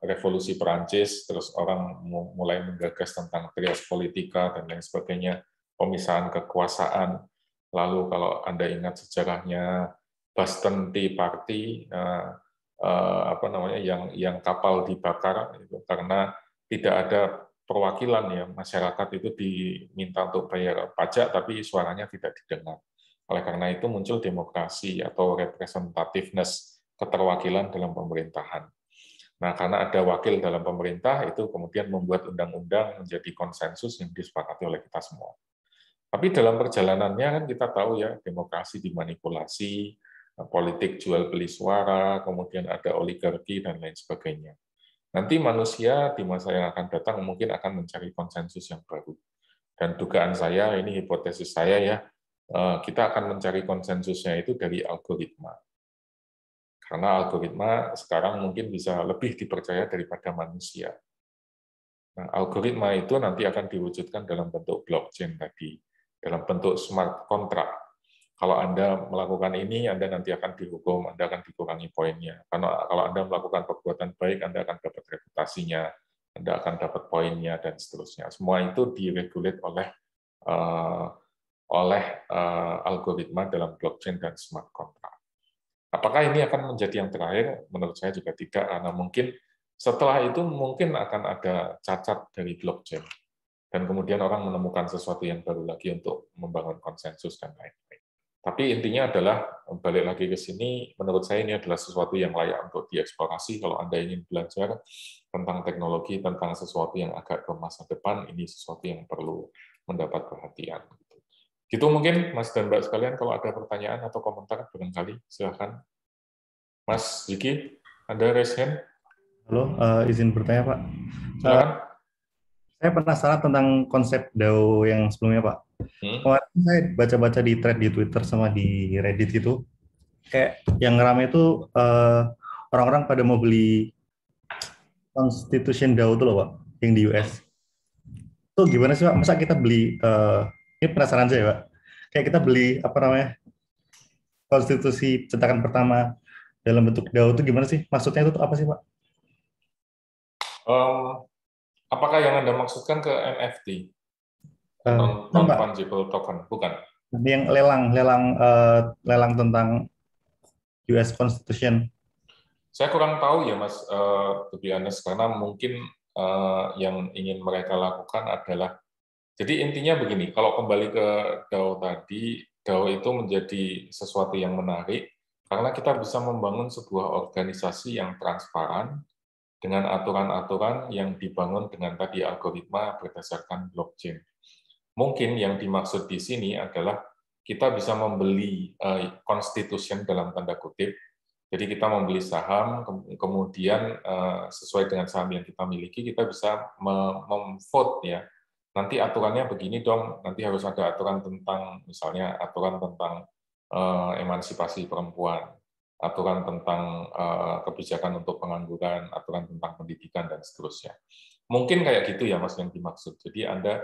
revolusi Perancis, terus orang mulai menggagas tentang trias politika dan lain sebagainya, pemisahan kekuasaan. Lalu kalau Anda ingat sejarahnya Boston Tea Party, yang kapal dibakar itu karena tidak ada perwakilan ya, masyarakat itu diminta untuk bayar pajak tapi suaranya tidak didengar. Oleh karena itu muncul demokrasi atau representativeness, keterwakilan dalam pemerintahan. Nah, karena ada wakil dalam pemerintah, itu kemudian membuat undang-undang menjadi konsensus yang disepakati oleh kita semua. Tapi dalam perjalanannya kan kita tahu ya, demokrasi dimanipulasi, politik jual beli suara, kemudian ada oligarki dan lain sebagainya. Nanti manusia di masa yang akan datang mungkin akan mencari konsensus yang baru. Dan dugaan saya, ini hipotesis saya ya, kita akan mencari konsensusnya itu dari algoritma. Karena algoritma sekarang mungkin bisa lebih dipercaya daripada manusia. Nah, algoritma itu nanti akan diwujudkan dalam bentuk blockchain tadi, dalam bentuk smart contract. Kalau Anda melakukan ini, Anda nanti akan dihukum, Anda akan dikurangi poinnya. Karena kalau Anda melakukan perbuatan baik, Anda akan dapat reputasinya, Anda akan dapat poinnya, dan seterusnya. Semua itu diregulate oleh algoritma dalam blockchain dan smart contract. Apakah ini akan menjadi yang terakhir? Menurut saya juga tidak, karena mungkin setelah itu mungkin akan ada cacat dari blockchain. Dan kemudian orang menemukan sesuatu yang baru lagi untuk membangun konsensus dan lain-lain. Tapi intinya adalah, balik lagi ke sini, menurut saya ini adalah sesuatu yang layak untuk dieksplorasi. Kalau Anda ingin belajar tentang teknologi, tentang sesuatu yang agak ke masa depan, ini sesuatu yang perlu mendapat perhatian. Gitu mungkin, Mas dan Mbak sekalian, kalau ada pertanyaan atau komentar, barangkali, silakan. Mas Ziki, Anda raise hand. Halo, izin bertanya, Pak. Silakan. Saya penasaran tentang konsep DAO yang sebelumnya, Pak. Kemarin saya baca-baca di thread di Twitter sama di Reddit itu, kayak yang rame itu orang-orang pada mau beli Constitution DAO itu loh, Pak, yang di US. Itu gimana sih, Pak? Masa kita beli, ini penasaran saya, Pak. Kayak kita beli, konstitusi cetakan pertama dalam bentuk DAO itu gimana sih? Maksudnya itu apa sih, Pak? Apakah yang Anda maksudkan ke NFT? Non-fungible token, bukan? Yang lelang tentang US Constitution. Saya kurang tahu ya, Mas, to be honest, karena mungkin yang ingin mereka lakukan adalah, jadi intinya begini, kalau kembali ke DAO tadi, DAO itu menjadi sesuatu yang menarik, karena kita bisa membangun sebuah organisasi yang transparan, dengan aturan-aturan yang dibangun dengan tadi algoritma berdasarkan blockchain. Mungkin yang dimaksud di sini adalah kita bisa membeli constitution dalam tanda kutip. Jadi kita membeli saham, kemudian sesuai dengan saham yang kita miliki, kita bisa memvote ya. Nanti aturannya begini dong, nanti harus ada aturan tentang, misalnya aturan tentang emansipasi perempuan, aturan tentang kebijakan untuk pengangguran, aturan tentang pendidikan, dan seterusnya. Mungkin kayak gitu ya, Mas, yang dimaksud. Jadi Anda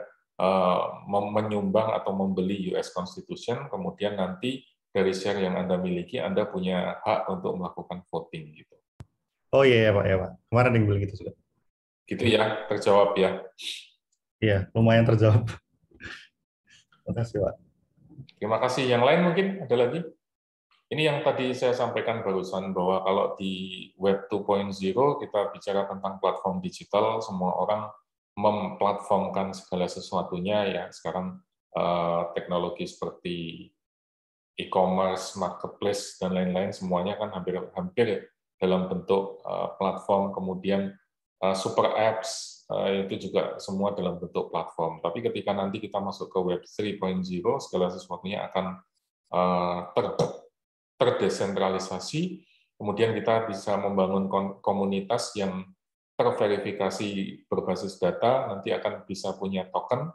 menyumbang atau membeli US Constitution, kemudian nanti dari share yang Anda miliki, Anda punya hak untuk melakukan voting. Gitu. Oh iya, Pak. Ya, Pak. Kemarin yang bilang gitu juga. Gitu ya, terjawab ya? Iya, lumayan terjawab. Terima kasih, Pak. Terima kasih. Yang lain mungkin ada lagi? Ini yang tadi saya sampaikan barusan, bahwa kalau di Web 2.0 kita bicara tentang platform digital, semua orang memplatformkan segala sesuatunya ya. Sekarang teknologi seperti e-commerce, marketplace, dan lain-lain, semuanya kan hampir dalam bentuk platform, kemudian super apps, itu juga semua dalam bentuk platform. Tapi ketika nanti kita masuk ke Web 3.0, segala sesuatunya akan terdesentralisasi, kemudian kita bisa membangun komunitas yang terverifikasi berbasis data, nanti akan bisa punya token.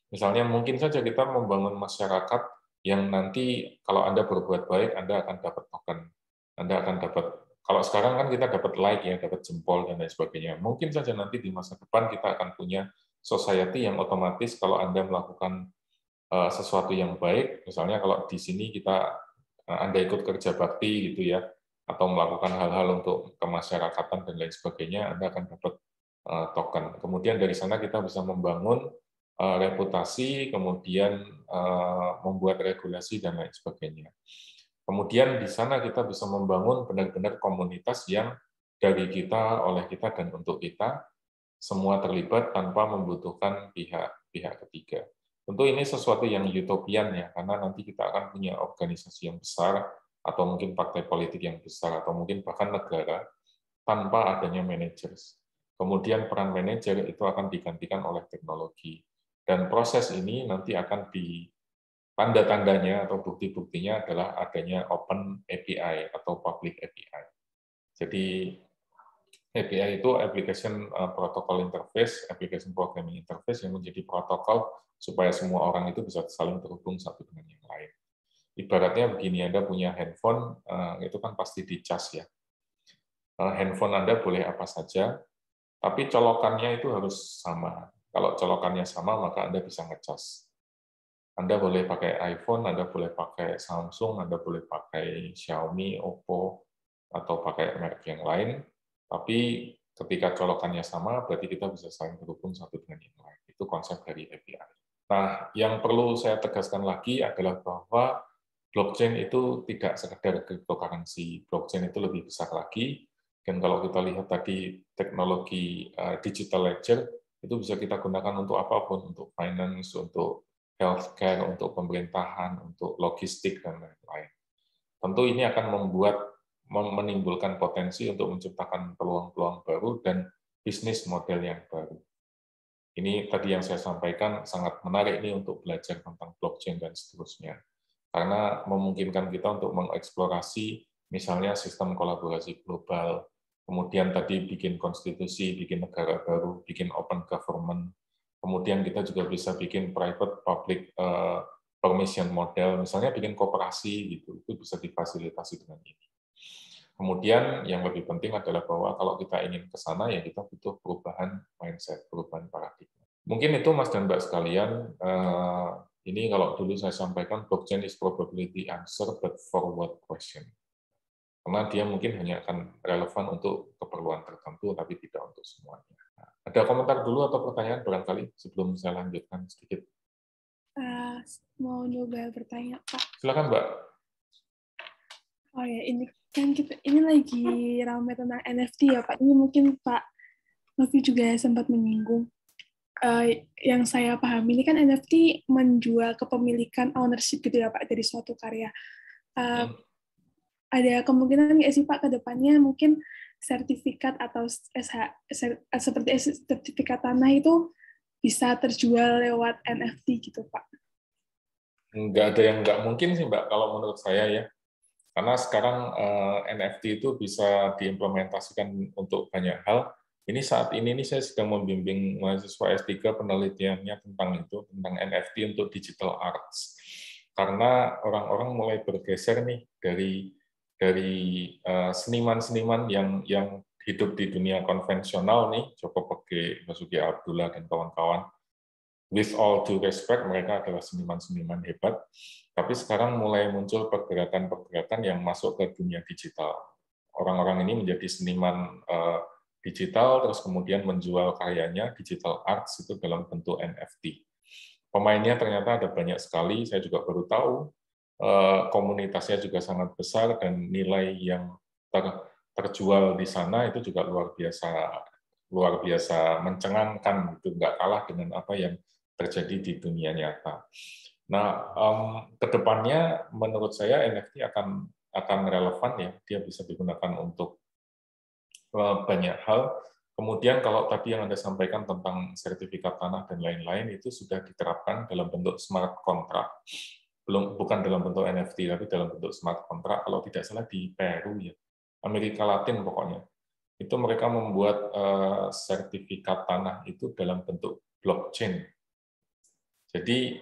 Misalnya mungkin saja kita membangun masyarakat yang nanti kalau Anda berbuat baik, Anda akan dapat token. Anda akan dapat, kalau sekarang kan kita dapat like ya, dapat jempol dan lain sebagainya. Mungkin saja nanti di masa depan kita akan punya society yang otomatis kalau Anda melakukan sesuatu yang baik, misalnya kalau di sini kita Anda ikut kerja bakti gitu ya, atau melakukan hal-hal untuk kemasyarakatan dan lain sebagainya, Anda akan dapat token. Kemudian dari sana kita bisa membangun reputasi, kemudian membuat regulasi dan lain sebagainya. Kemudian di sana kita bisa membangun benar-benar komunitas yang dari kita, oleh kita, dan untuk kita, semua terlibat tanpa membutuhkan pihak ketiga. Tentu ini sesuatu yang utopian ya, karena nanti kita akan punya organisasi yang besar, atau mungkin partai politik yang besar, atau mungkin bahkan negara, tanpa adanya manajer. Kemudian peran manajer itu akan digantikan oleh teknologi. Dan proses ini nanti akan tanda-tandanya atau bukti-buktinya adalah adanya Open API atau Public API. Jadi API itu Application Protocol Interface, Application Programming Interface yang menjadi protokol supaya semua orang itu bisa saling terhubung satu dengan yang lain. Ibaratnya begini, Anda punya handphone, itu kan pasti dicas ya. Handphone Anda boleh apa saja, tapi colokannya itu harus sama. Kalau colokannya sama, maka Anda bisa ngecas. Anda boleh pakai iPhone, Anda boleh pakai Samsung, Anda boleh pakai Xiaomi, Oppo, atau pakai merek yang lain, tapi ketika colokannya sama, berarti kita bisa saling terhubung satu dengan yang lain. Itu konsep dari API. Nah, yang perlu saya tegaskan lagi adalah bahwa blockchain itu tidak sekedar cryptocurrency. Blockchain itu lebih besar lagi, dan kalau kita lihat tadi teknologi digital ledger, itu bisa kita gunakan untuk apapun, untuk finance, untuk healthcare, untuk pemerintahan, untuk logistik, dan lain-lain. Tentu ini akan menimbulkan potensi untuk menciptakan peluang-peluang baru dan bisnis model yang baru. Ini tadi yang saya sampaikan sangat menarik ini untuk belajar tentang blockchain dan seterusnya. Karena memungkinkan kita untuk mengeksplorasi misalnya sistem kolaborasi global, kemudian tadi bikin konstitusi, bikin negara baru, bikin open government, kemudian kita juga bisa bikin private public permission model, misalnya bikin koperasi gitu, itu bisa difasilitasi dengan ini. Kemudian yang lebih penting adalah bahwa kalau kita ingin ke sana ya kita butuh perubahan mindset, perubahan paradigma. Mungkin itu Mas dan Mbak sekalian, ini kalau dulu saya sampaikan blockchain is probably the answer but for what question. Karena dia mungkin hanya akan relevan untuk keperluan tertentu, tapi tidak untuk semuanya. Nah, ada komentar dulu atau pertanyaan barangkali sebelum saya lanjutkan sedikit? Mau nyoba bertanya, Pak. Silakan, Mbak. Oh ya, ini kan ini lagi ramai tentang NFT ya, Pak. Ini mungkin Pak Novi juga sempat menyinggung. Yang saya pahami ini kan NFT menjual kepemilikan ownership gitu ya, Pak, dari suatu karya. Ada kemungkinan nggak sih Pak ke depannya mungkin sertifikat atau seperti sertifikat tanah itu bisa terjual lewat NFT gitu Pak? Nggak ada yang nggak mungkin sih Mbak kalau menurut saya ya. Karena sekarang NFT itu bisa diimplementasikan untuk banyak hal. Ini saat ini saya sedang membimbing mahasiswa S3 penelitiannya tentang itu, tentang NFT untuk digital arts. Karena orang-orang mulai bergeser nih dari seniman-seniman yang hidup di dunia konvensional nih, Joko Pege, Basuki Abdullah, dan kawan-kawan. With all due respect, mereka adalah seniman-seniman hebat, tapi sekarang mulai muncul pergerakan-pergerakan yang masuk ke dunia digital. Orang-orang ini menjadi seniman digital, terus kemudian menjual karyanya, digital arts itu dalam bentuk NFT. Pemainnya ternyata ada banyak sekali, saya juga baru tahu, komunitasnya juga sangat besar, dan nilai yang terjual di sana itu juga luar biasa mencengangkan, gitu, nggak kalah dengan apa yang terjadi di dunia nyata. Nah, kedepannya menurut saya NFT akan relevan ya, dia bisa digunakan untuk banyak hal. Kemudian kalau tadi yang Anda sampaikan tentang sertifikat tanah dan lain-lain itu sudah diterapkan dalam bentuk smart contract, bukan dalam bentuk NFT tapi dalam bentuk smart contract. Kalau tidak salah di Peru ya, Amerika Latin pokoknya, itu mereka membuat sertifikat tanah itu dalam bentuk blockchain. Jadi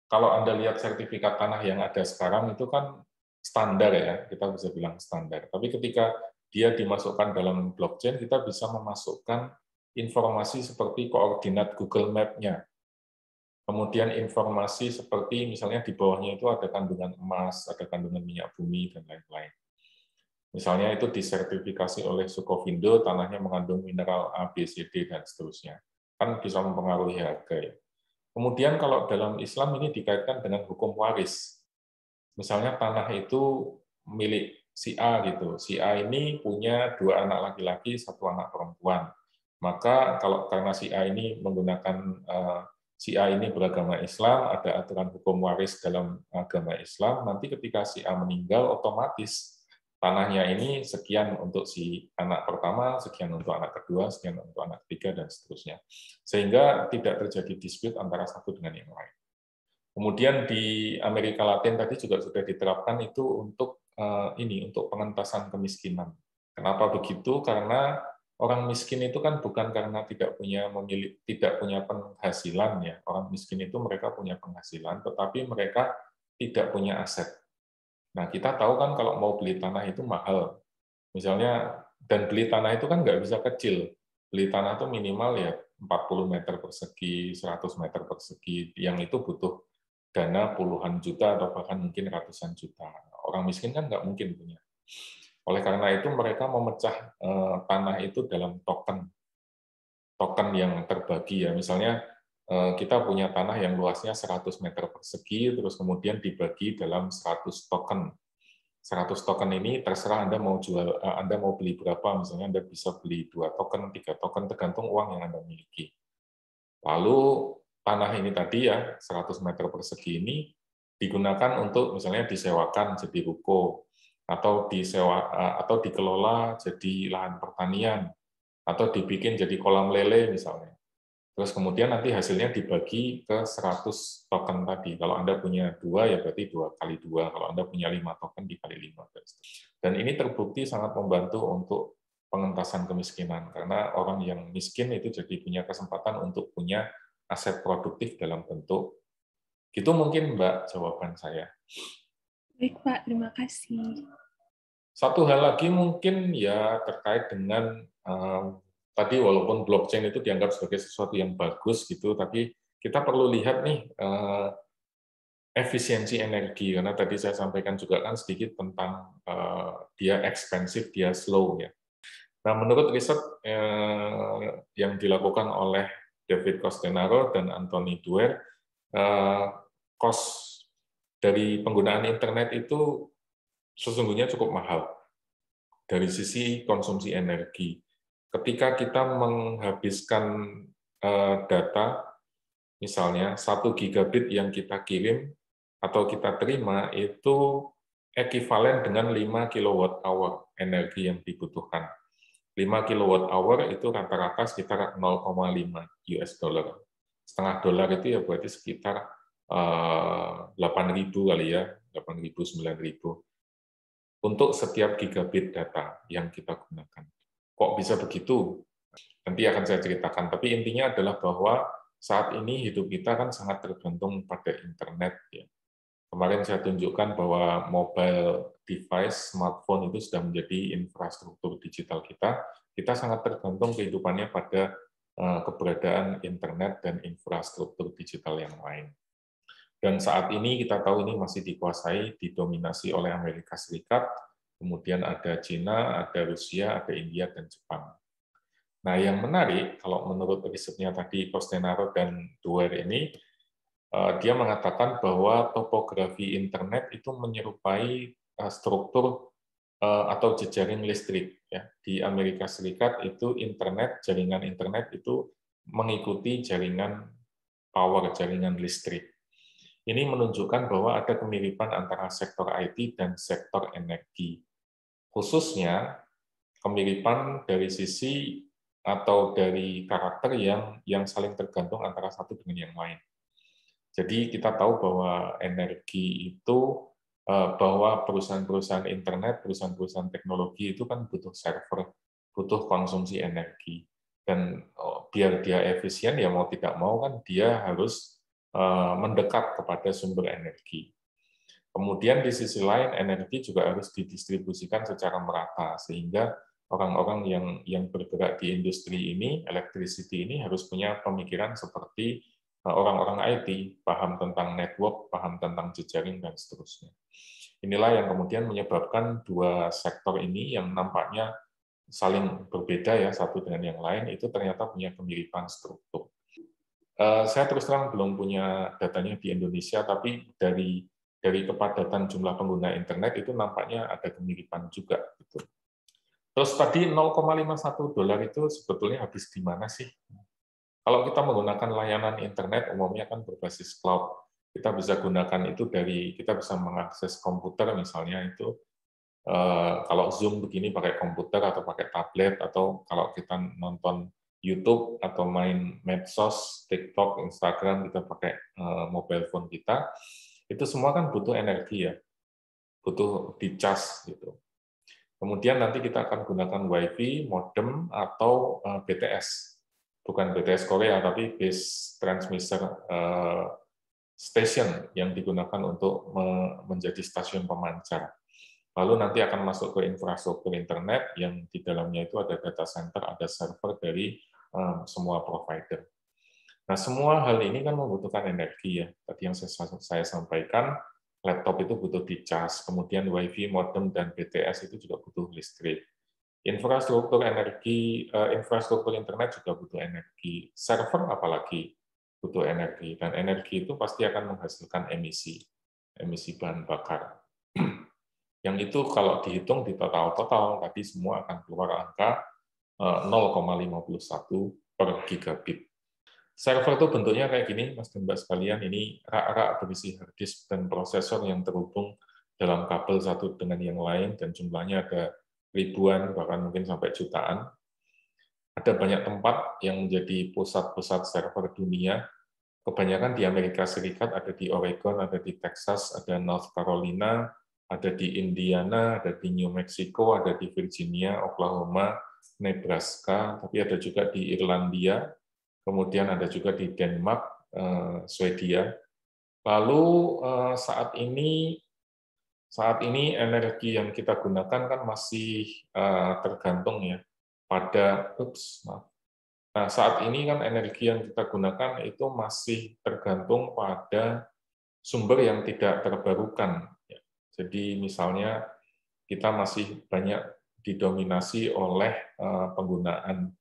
kalau Anda lihat sertifikat tanah yang ada sekarang itu kan standar ya, kita bisa bilang standar. Tapi ketika dia dimasukkan dalam blockchain, kita bisa memasukkan informasi seperti koordinat Google Map-nya. Kemudian informasi seperti misalnya di bawahnya itu ada kandungan emas, ada kandungan minyak bumi, dan lain-lain. Misalnya itu disertifikasi oleh Sukovindo, tanahnya mengandung mineral A, B, C, D, dan seterusnya. Kan bisa mempengaruhi harga. Ya. Kemudian kalau dalam Islam ini dikaitkan dengan hukum waris. Misalnya tanah itu milik si A gitu. Si A ini punya 2 anak laki-laki, 1 anak perempuan. Maka kalau karena si A ini menggunakan si A ini beragama Islam, ada aturan hukum waris dalam agama Islam, nanti ketika si A meninggal otomatis tanahnya ini sekian untuk si anak pertama, sekian untuk anak kedua, sekian untuk anak ketiga, dan seterusnya. Sehingga tidak terjadi dispute antara satu dengan yang lain. Kemudian di Amerika Latin tadi juga sudah diterapkan itu untuk untuk pengentasan kemiskinan. Kenapa begitu? Karena orang miskin itu kan bukan karena tidak punya penghasilan ya. Orang miskin itu mereka punya penghasilan, tetapi mereka tidak punya aset. Nah, kita tahu kan kalau mau beli tanah itu mahal. Misalnya, dan beli tanah itu kan nggak bisa kecil. Beli tanah itu minimal ya 40 meter persegi, 100 meter persegi, yang itu butuh dana puluhan juta atau bahkan mungkin ratusan juta. Orang miskin kan nggak mungkin punya. Oleh karena itu mereka memecah tanah itu dalam token yang terbagi ya. Misalnya kita punya tanah yang luasnya 100 meter persegi, terus kemudian dibagi dalam 100 token. 100 token ini terserah Anda mau Anda mau beli berapa, misalnya Anda bisa beli 2 token, 3 token, tergantung uang yang Anda miliki. Lalu tanah ini tadi ya, 100 meter persegi ini digunakan untuk misalnya disewakan jadi ruko, atau atau dikelola jadi lahan pertanian, atau dibikin jadi kolam lele misalnya. Terus kemudian nanti hasilnya dibagi ke 100 token tadi. Kalau Anda punya 2, ya berarti 2 kali 2. Kalau Anda punya 5 token, dikali 5. Dan ini terbukti sangat membantu untuk pengentasan kemiskinan. Karena orang yang miskin itu jadi punya kesempatan untuk punya aset produktif dalam bentuk. Gitu mungkin, Mbak, jawaban saya. Baik, Pak. Terima kasih. Satu hal lagi mungkin ya terkait dengan tadi walaupun blockchain itu dianggap sebagai sesuatu yang bagus gitu, tapi kita perlu lihat nih efisiensi energi, karena tadi saya sampaikan juga kan sedikit tentang dia expensive, dia slow ya. Nah, menurut riset yang dilakukan oleh David Costanaro dan Anthony Duer, cost dari penggunaan internet itu sesungguhnya cukup mahal dari sisi konsumsi energi. Ketika kita menghabiskan data, misalnya 1 gigabit yang kita kirim atau kita terima itu ekuivalen dengan 5 kWh energi yang dibutuhkan. 5 kWh itu rata-rata sekitar 0,5 US dollar. Setengah dolar itu ya berarti sekitar 8.000 kali ya, 8.000, 9.000 untuk setiap gigabit data yang kita gunakan. Kok bisa begitu? Nanti akan saya ceritakan. Tapi intinya adalah bahwa saat ini hidup kita kan sangat tergantung pada internet. Ya. Kemarin saya tunjukkan bahwa mobile device, smartphone itu sudah menjadi infrastruktur digital kita. Kita sangat tergantung kehidupannya pada keberadaan internet dan infrastruktur digital yang lain. Dan saat ini kita tahu ini masih dikuasai, didominasi oleh Amerika Serikat, kemudian ada Cina, ada Rusia, ada India, dan Jepang. Nah, yang menarik, kalau menurut risetnya tadi Costanaro dan Duer ini, dia mengatakan bahwa topografi internet itu menyerupai struktur atau jejaring listrik. Ya. Di Amerika Serikat itu jaringan internet itu mengikuti jaringan power, jaringan listrik. Ini menunjukkan bahwa ada kemiripan antara sektor IT dan sektor energi. Khususnya kemiripan dari sisi atau dari karakter yang saling tergantung antara satu dengan yang lain. Jadi kita tahu bahwa energi itu, bahwa perusahaan-perusahaan internet, perusahaan-perusahaan teknologi itu kan butuh server, butuh konsumsi energi. Dan biar dia efisien, ya mau tidak mau kan dia harus mendekat kepada sumber energi. Kemudian di sisi lain, energi juga harus didistribusikan secara merata, sehingga orang-orang yang bergerak di industri ini, electricity ini harus punya pemikiran seperti orang-orang IT paham tentang network, paham tentang jejaring, dan seterusnya. Inilah yang kemudian menyebabkan dua sektor ini yang nampaknya saling berbeda ya satu dengan yang lain, itu ternyata punya kemiripan struktur. Saya terus terang belum punya datanya di Indonesia, tapi dari kepadatan jumlah pengguna internet itu nampaknya ada kemiripan juga. Gitu. Terus tadi $0,51 itu sebetulnya habis di mana sih? Kalau kita menggunakan layanan internet umumnya kan berbasis cloud. Kita bisa gunakan itu kita bisa mengakses komputer misalnya itu. Kalau Zoom begini pakai komputer atau pakai tablet, atau kalau kita nonton YouTube atau main medsos, TikTok, Instagram, kita pakai mobile phone kita, itu semua kan butuh energi ya, butuh dicas gitu. Kemudian nanti kita akan gunakan WiFi, modem, atau BTS. Bukan BTS Korea, tapi base transmitter station yang digunakan untuk menjadi stasiun pemancar. Lalu nanti akan masuk ke infrastruktur internet yang di dalamnya itu ada data center, ada server dari semua provider. Nah, semua hal ini kan membutuhkan energi ya. Tadi yang saya sampaikan, laptop itu butuh dicas, kemudian WiFi, modem, dan BTS itu juga butuh listrik. Infrastruktur internet juga butuh energi. Server apalagi butuh energi, dan energi itu pasti akan menghasilkan emisi bahan bakar. Yang itu kalau dihitung di total tadi semua akan keluar angka 0,51 per gigabit. Server itu bentuknya kayak gini, Mas dan Mbak sekalian. Ini rak-rak berisi hard disk dan prosesor yang terhubung dalam kabel satu dengan yang lain, dan jumlahnya ada ribuan, bahkan mungkin sampai jutaan. Ada banyak tempat yang menjadi pusat-pusat server dunia. Kebanyakan di Amerika Serikat, ada di Oregon, ada di Texas, ada North Carolina, ada di Indiana, ada di New Mexico, ada di Virginia, Oklahoma, Nebraska, tapi ada juga di Irlandia, kemudian ada juga di Denmark, Swedia. Lalu saat ini energi yang kita gunakan kan masih tergantung ya pada Nah, saat ini kan energi yang kita gunakan itu masih tergantung pada sumber yang tidak terbarukan. Jadi misalnya kita masih banyak didominasi oleh penggunaan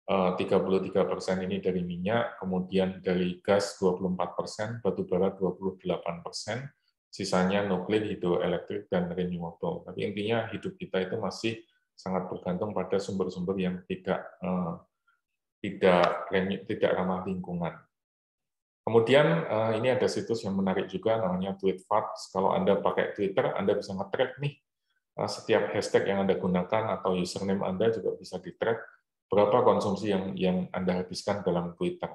33% ini dari minyak, kemudian dari gas 24%, batu bara 28%, sisanya nuklir, hidroelektrik, dan renewable. Tapi intinya hidup kita itu masih sangat bergantung pada sumber-sumber yang tidak ramah lingkungan. Kemudian ini ada situs yang menarik juga namanya Tweetfat. Kalau Anda pakai Twitter, Anda bisa nge-track nih setiap hashtag yang Anda gunakan atau username Anda juga bisa di-track berapa konsumsi yang Anda habiskan dalam Twitter.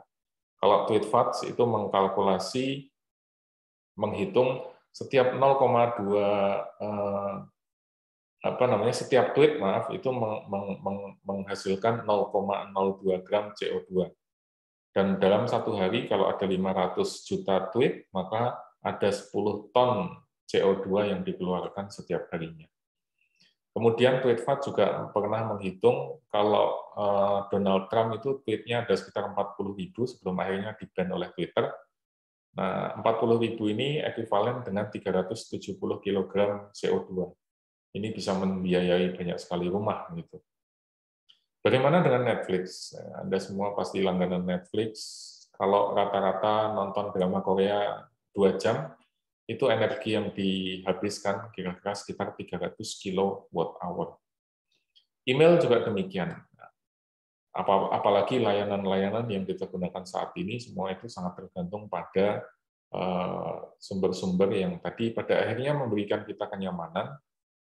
Kalau Tweetfat itu menghitung setiap 0,2 setiap tweet itu menghasilkan 0,02 gram CO2. Dan dalam satu hari, kalau ada 500 juta tweet, maka ada 10 ton CO2 yang dikeluarkan setiap harinya. Kemudian Tweetfat juga pernah menghitung kalau Donald Trump itu tweetnya ada sekitar 40.000 sebelum akhirnya di-ban oleh Twitter. Nah, 40.000 ini ekuivalen dengan 370 kg CO2. Ini bisa membiayai banyak sekali rumah gitu. Bagaimana dengan Netflix? Anda semua pasti langganan Netflix. Kalau rata-rata nonton drama Korea 2 jam, itu energi yang dihabiskan kira-kira sekitar 300 kWh. Email juga demikian. Apalagi layanan-layanan yang kita gunakan saat ini, semua itu sangat tergantung pada sumber-sumber yang tadi pada akhirnya memberikan kita kenyamanan,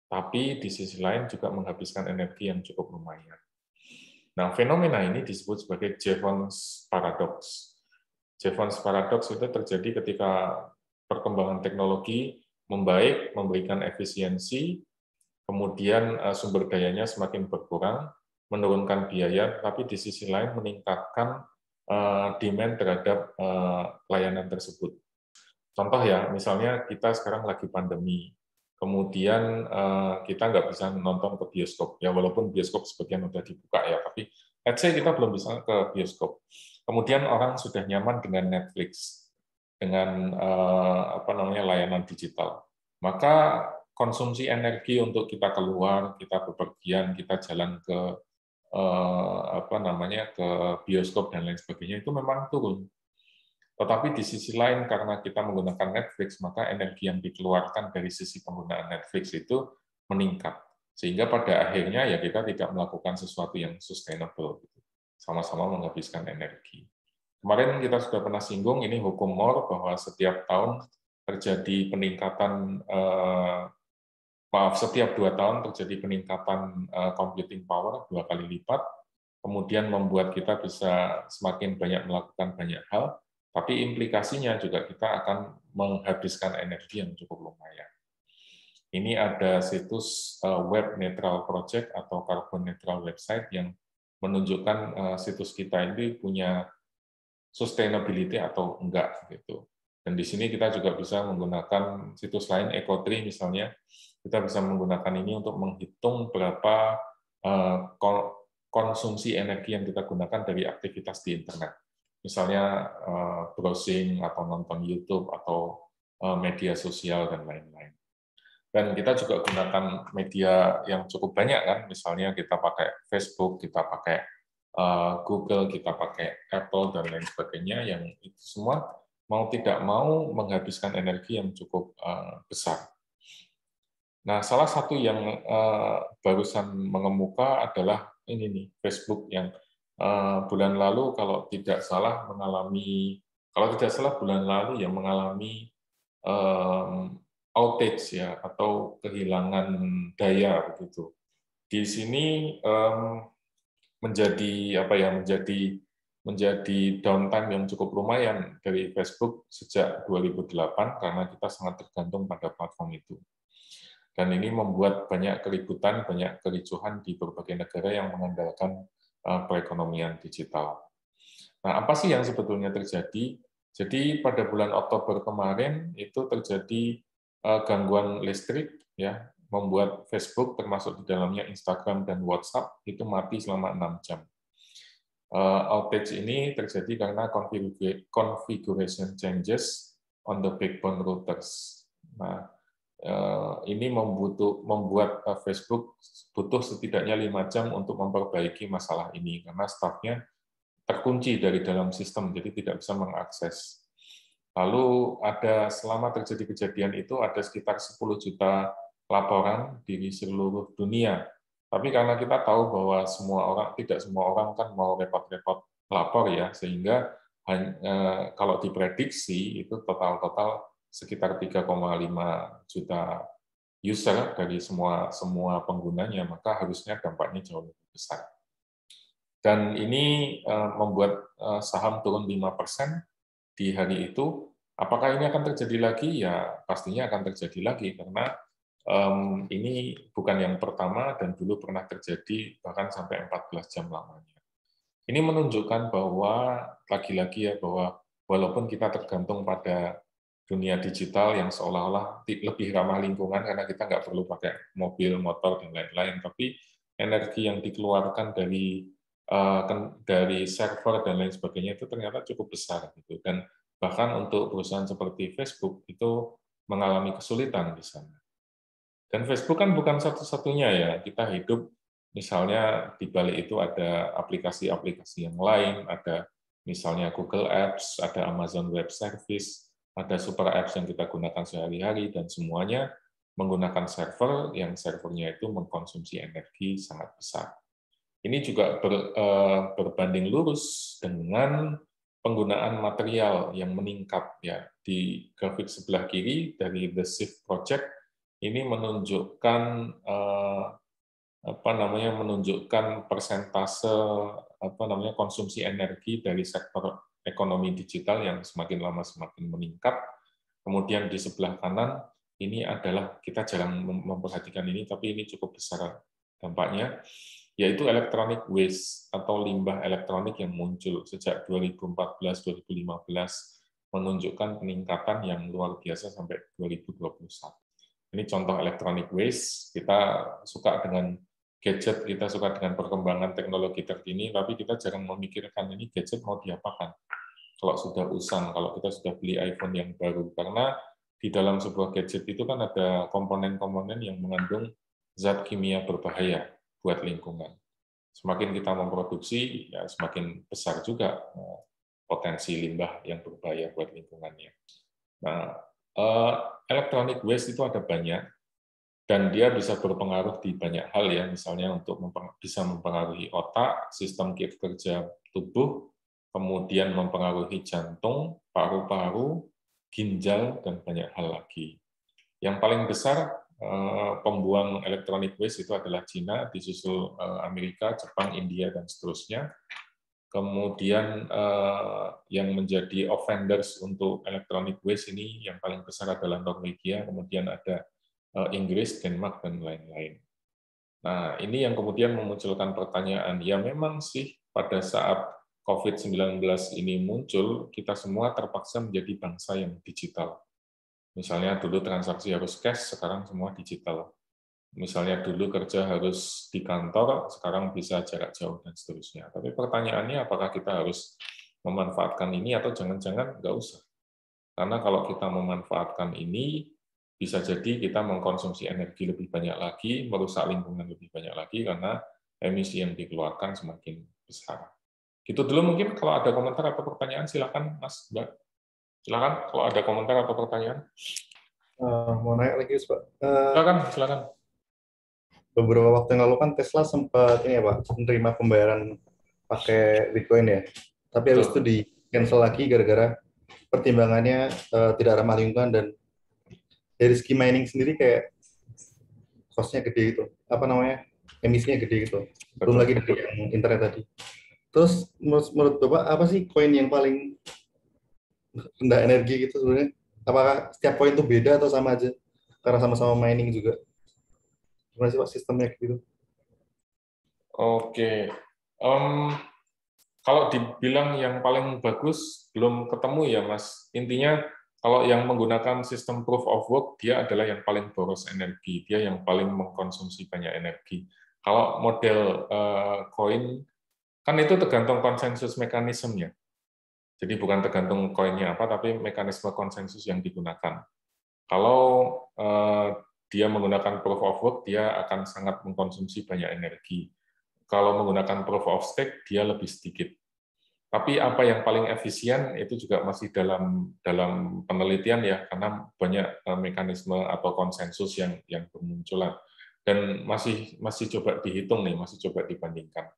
tapi di sisi lain juga menghabiskan energi yang cukup lumayan. Nah, fenomena ini disebut sebagai Jevons Paradox. Jevons Paradox itu terjadi ketika perkembangan teknologi membaik, memberikan efisiensi, kemudian sumber dayanya semakin berkurang, menurunkan biaya, tapi di sisi lain meningkatkan demand terhadap layanan tersebut. Contoh ya, misalnya kita sekarang lagi pandemi, kemudian kita nggak bisa nonton ke bioskop, ya walaupun bioskop sebagian udah dibuka ya, tapi let's say kita belum bisa ke bioskop. Kemudian orang sudah nyaman dengan Netflix, dengan layanan digital. Maka konsumsi energi untuk kita keluar, kita bepergian, kita jalan ke ke bioskop dan lain sebagainya itu memang turun. Tetapi di sisi lain karena kita menggunakan Netflix, maka energi yang dikeluarkan dari sisi penggunaan Netflix itu meningkat. Sehingga pada akhirnya ya kita tidak melakukan sesuatu yang sustainable. Sama-sama menghabiskan energi. Kemarin kita sudah pernah singgung, ini hukum Moore, bahwa setiap tahun terjadi peningkatan, setiap 2 tahun terjadi peningkatan computing power 2 kali lipat, kemudian membuat kita bisa semakin banyak melakukan banyak hal, tapi implikasinya juga kita akan menghabiskan energi yang cukup lumayan. Ini ada situs Web Neutral Project atau Carbon Neutral website yang menunjukkan situs kita ini punya sustainability atau enggak gitu. Dan di sini kita juga bisa menggunakan situs lain, Ecotree misalnya, kita bisa menggunakan ini untuk menghitung berapa konsumsi energi yang kita gunakan dari aktivitas di internet. Misalnya browsing atau nonton YouTube atau media sosial dan lain-lain. Dan kita juga gunakan media yang cukup banyak kan, misalnya kita pakai Facebook, kita pakai Google, kita pakai Apple, dan lain sebagainya, yang itu semua mau tidak mau menghabiskan energi yang cukup besar. Nah, salah satu yang barusan mengemuka adalah ini nih, Facebook yang bulan lalu kalau tidak salah bulan lalu yang mengalami outage ya, atau kehilangan daya begitu. Di sini menjadi downtime yang cukup lumayan dari Facebook sejak 2008 karena kita sangat tergantung pada platform itu. Dan ini membuat banyak keributan, banyak kericuhan di berbagai negara yang mengandalkan perekonomian digital. Nah, apa sih yang sebetulnya terjadi? Jadi pada bulan Oktober kemarin itu terjadi gangguan listrik, ya, membuat Facebook termasuk di dalamnya Instagram dan WhatsApp itu mati selama 6 jam. Outage ini terjadi karena configuration changes on the backbone routers. Nah, ini membuat Facebook butuh setidaknya 5 jam untuk memperbaiki masalah ini karena stafnya terkunci dari dalam sistem, jadi tidak bisa mengakses. Lalu selama terjadi kejadian itu ada sekitar 10 juta laporan di seluruh dunia. Tapi karena kita tahu bahwa tidak semua orang kan mau repot-repot lapor ya, sehingga kalau diprediksi itu total sekitar 3,5 juta user dari semua penggunanya, maka harusnya dampaknya jauh lebih besar. Dan ini membuat saham turun 5% di hari itu. Apakah ini akan terjadi lagi? Ya, pastinya akan terjadi lagi, karena ini bukan yang pertama dan dulu pernah terjadi bahkan sampai 14 jam lamanya. Ini menunjukkan bahwa, lagi-lagi ya, bahwa walaupun kita tergantung pada dunia digital yang seolah-olah lebih ramah lingkungan karena kita nggak perlu pakai mobil, motor, dan lain-lain, tapi energi yang dikeluarkan dari server dan lain sebagainya itu ternyata cukup besar gitu. Dan bahkan untuk perusahaan seperti Facebook itu mengalami kesulitan di sana. Dan Facebook kan bukan satu-satunya ya, kita hidup misalnya di balik itu ada aplikasi-aplikasi yang lain, ada misalnya Google Apps, ada Amazon Web Service, ada super apps yang kita gunakan sehari-hari, dan semuanya menggunakan server yang servernya itu mengkonsumsi energi sangat besar. Ini juga berbanding lurus dengan penggunaan material yang meningkat ya. Di grafik sebelah kiri dari The Shift Project ini menunjukkan persentase konsumsi energi dari sektor ekonomi digital yang semakin lama semakin meningkat. Kemudian di sebelah kanan ini adalah, kita jarang memperhatikan ini, tapi ini cukup besar dampaknya, yaitu electronic waste atau limbah elektronik yang muncul sejak 2014-2015, menunjukkan peningkatan yang luar biasa sampai 2021. Ini contoh electronic waste. Kita suka dengan gadget, kita suka dengan perkembangan teknologi terkini, tapi kita jarang memikirkan ini gadget mau diapakan. Kalau sudah usang, kalau kita sudah beli iPhone yang baru, karena di dalam sebuah gadget itu kan ada komponen-komponen yang mengandung zat kimia berbahaya buat lingkungan. Semakin kita memproduksi, ya semakin besar juga potensi limbah yang berbahaya buat lingkungannya. Nah, electronic waste itu ada banyak, dan dia bisa berpengaruh di banyak hal ya, misalnya untuk bisa mempengaruhi otak, sistem kerja tubuh, kemudian mempengaruhi jantung, paru-paru, ginjal, dan banyak hal lagi. Yang paling besar pembuang electronic waste itu adalah Cina, disusul Amerika, Jepang, India, dan seterusnya. Kemudian yang menjadi offenders untuk electronic waste ini yang paling besar adalah Norwegia, kemudian ada Inggris, Denmark, dan lain-lain. Nah, ini yang kemudian memunculkan pertanyaan, ya memang sih pada saat COVID-19 ini muncul, kita semua terpaksa menjadi bangsa yang digital. Misalnya dulu transaksi harus cash, sekarang semua digital. Misalnya dulu kerja harus di kantor, sekarang bisa jarak jauh, dan seterusnya. Tapi pertanyaannya, apakah kita harus memanfaatkan ini atau jangan-jangan nggak usah? Karena kalau kita memanfaatkan ini, bisa jadi kita mengkonsumsi energi lebih banyak lagi, merusak lingkungan lebih banyak lagi, karena emisi yang dikeluarkan semakin besar. Gitu dulu mungkin, kalau ada komentar atau pertanyaan, silakan Mas, Mbak. Silakan, kalau ada komentar atau pertanyaan. Mau nanya lagi, Pak. Silakan. Beberapa waktu yang lalu kan Tesla sempat ini ya Pak, menerima pembayaran pakai Bitcoin ya. Tapi habis itu di cancel lagi gara-gara pertimbangannya tidak ramah lingkungan, dan dari segi mining sendiri kayak cost-nya gede gitu. Emisinya gede gitu. Belum lagi dari yang internet tadi. Terus menurut Bapak apa sih koin yang paling rendah energi gitu sebenarnya? Apakah setiap koin itu beda atau sama aja? Karena sama-sama mining juga. Gimana sih Pak sistemnya gitu? Oke. Kalau dibilang yang paling bagus, belum ketemu ya Mas. Intinya, kalau yang menggunakan sistem proof of work, dia adalah yang paling boros energi. Dia yang paling mengkonsumsi banyak energi. Kalau model koin, kan itu tergantung konsensus mekanismenya. Jadi bukan tergantung koinnya apa, tapi mekanisme konsensus yang digunakan. Kalau dia menggunakan proof of work, dia akan sangat mengkonsumsi banyak energi. Kalau menggunakan proof of stake, dia lebih sedikit. Tapi apa yang paling efisien itu juga masih dalam penelitian ya, karena banyak mekanisme atau konsensus yang bermunculan, dan masih coba dihitung nih, masih coba dibandingkan.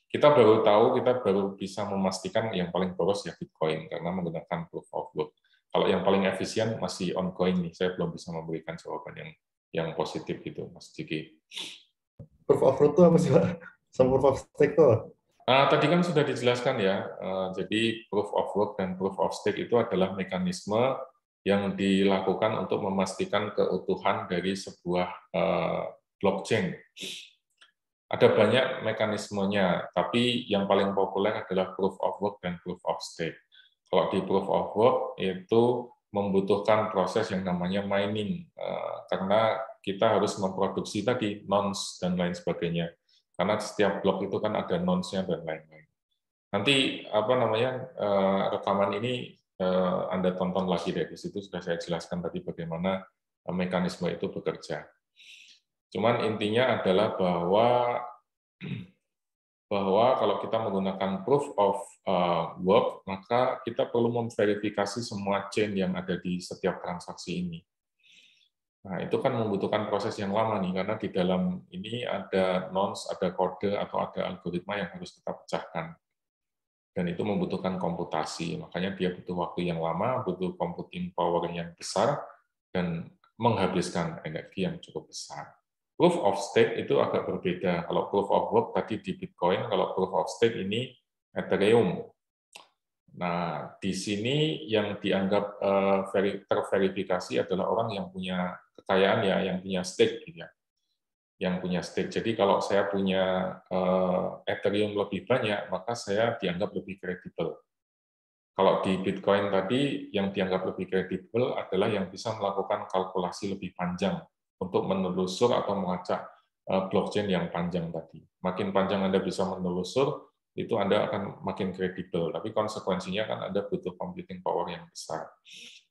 Kita baru tahu, kita baru bisa memastikan yang paling boros ya Bitcoin karena menggunakan proof of work. Kalau yang paling efisien masih ongoing nih, saya belum bisa memberikan jawaban yang positif gitu, Mas Jiki. Proof of work itu apa sih Pak? Sama proof of stake itu? Tadi kan sudah dijelaskan ya, jadi proof of work dan proof of stake itu adalah mekanisme yang dilakukan untuk memastikan keutuhan dari sebuah blockchain. Ada banyak mekanismenya, tapi yang paling populer adalah proof of work dan proof of stake. Kalau di proof of work itu membutuhkan proses yang namanya mining, karena kita harus memproduksi tadi nonce dan lain sebagainya. Karena setiap blok itu kan ada nonce-nya dan lain-lain. Nanti rekaman ini Anda tonton lagi deh, di situ sudah saya jelaskan tadi bagaimana mekanisme itu bekerja. Cuman intinya adalah bahwa kalau kita menggunakan proof of work, maka kita perlu memverifikasi semua chain yang ada di setiap transaksi ini. Nah, itu kan membutuhkan proses yang lama nih, karena di dalam ini ada nonce, ada kode, atau ada algoritma yang harus kita pecahkan. Dan itu membutuhkan komputasi, makanya dia butuh waktu yang lama, butuh computing power yang besar, dan menghabiskan energi yang cukup besar. Proof of stake itu agak berbeda. Kalau proof of work tadi di Bitcoin, kalau proof of stake ini Ethereum. Nah, di sini yang dianggap terverifikasi adalah orang yang punya kekayaan ya, yang punya stake gitu ya. Yang punya stake. Jadi kalau saya punya Ethereum lebih banyak, maka saya dianggap lebih kredibel. Kalau di Bitcoin tadi, yang dianggap lebih kredibel adalah yang bisa melakukan kalkulasi lebih panjang untuk menelusur atau melacak blockchain yang panjang tadi. Makin panjang Anda bisa menelusur, itu Anda akan makin kredibel. Tapi konsekuensinya kan Anda butuh computing power yang besar.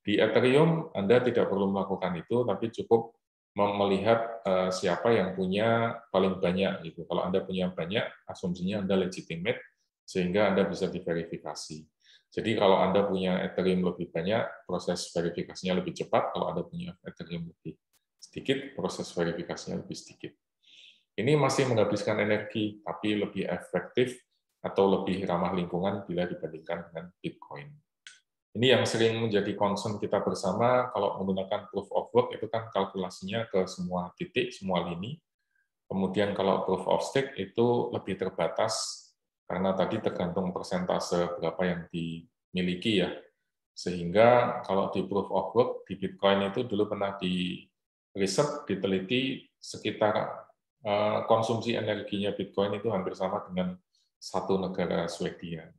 Di Ethereum, Anda tidak perlu melakukan itu, tapi cukup melihat siapa yang punya paling banyak. Gitu. Kalau Anda punya banyak, asumsinya Anda legitimate, sehingga Anda bisa diverifikasi. Jadi kalau Anda punya Ethereum lebih banyak, proses verifikasinya lebih cepat. Kalau Anda punya Ethereum lebih sedikit, proses verifikasinya lebih sedikit. Ini masih menghabiskan energi, tapi lebih efektif atau lebih ramah lingkungan bila dibandingkan dengan Bitcoin. Ini yang sering menjadi concern kita bersama, kalau menggunakan proof of work, itu kan kalkulasinya ke semua titik, semua lini. Kemudian kalau proof of stake itu lebih terbatas, karena tadi tergantung persentase berapa yang dimiliki ya. Sehingga kalau di proof of work, di Bitcoin itu dulu pernah di riset, diteliti sekitar konsumsi energinya Bitcoin itu hampir sama dengan satu negara Swedia.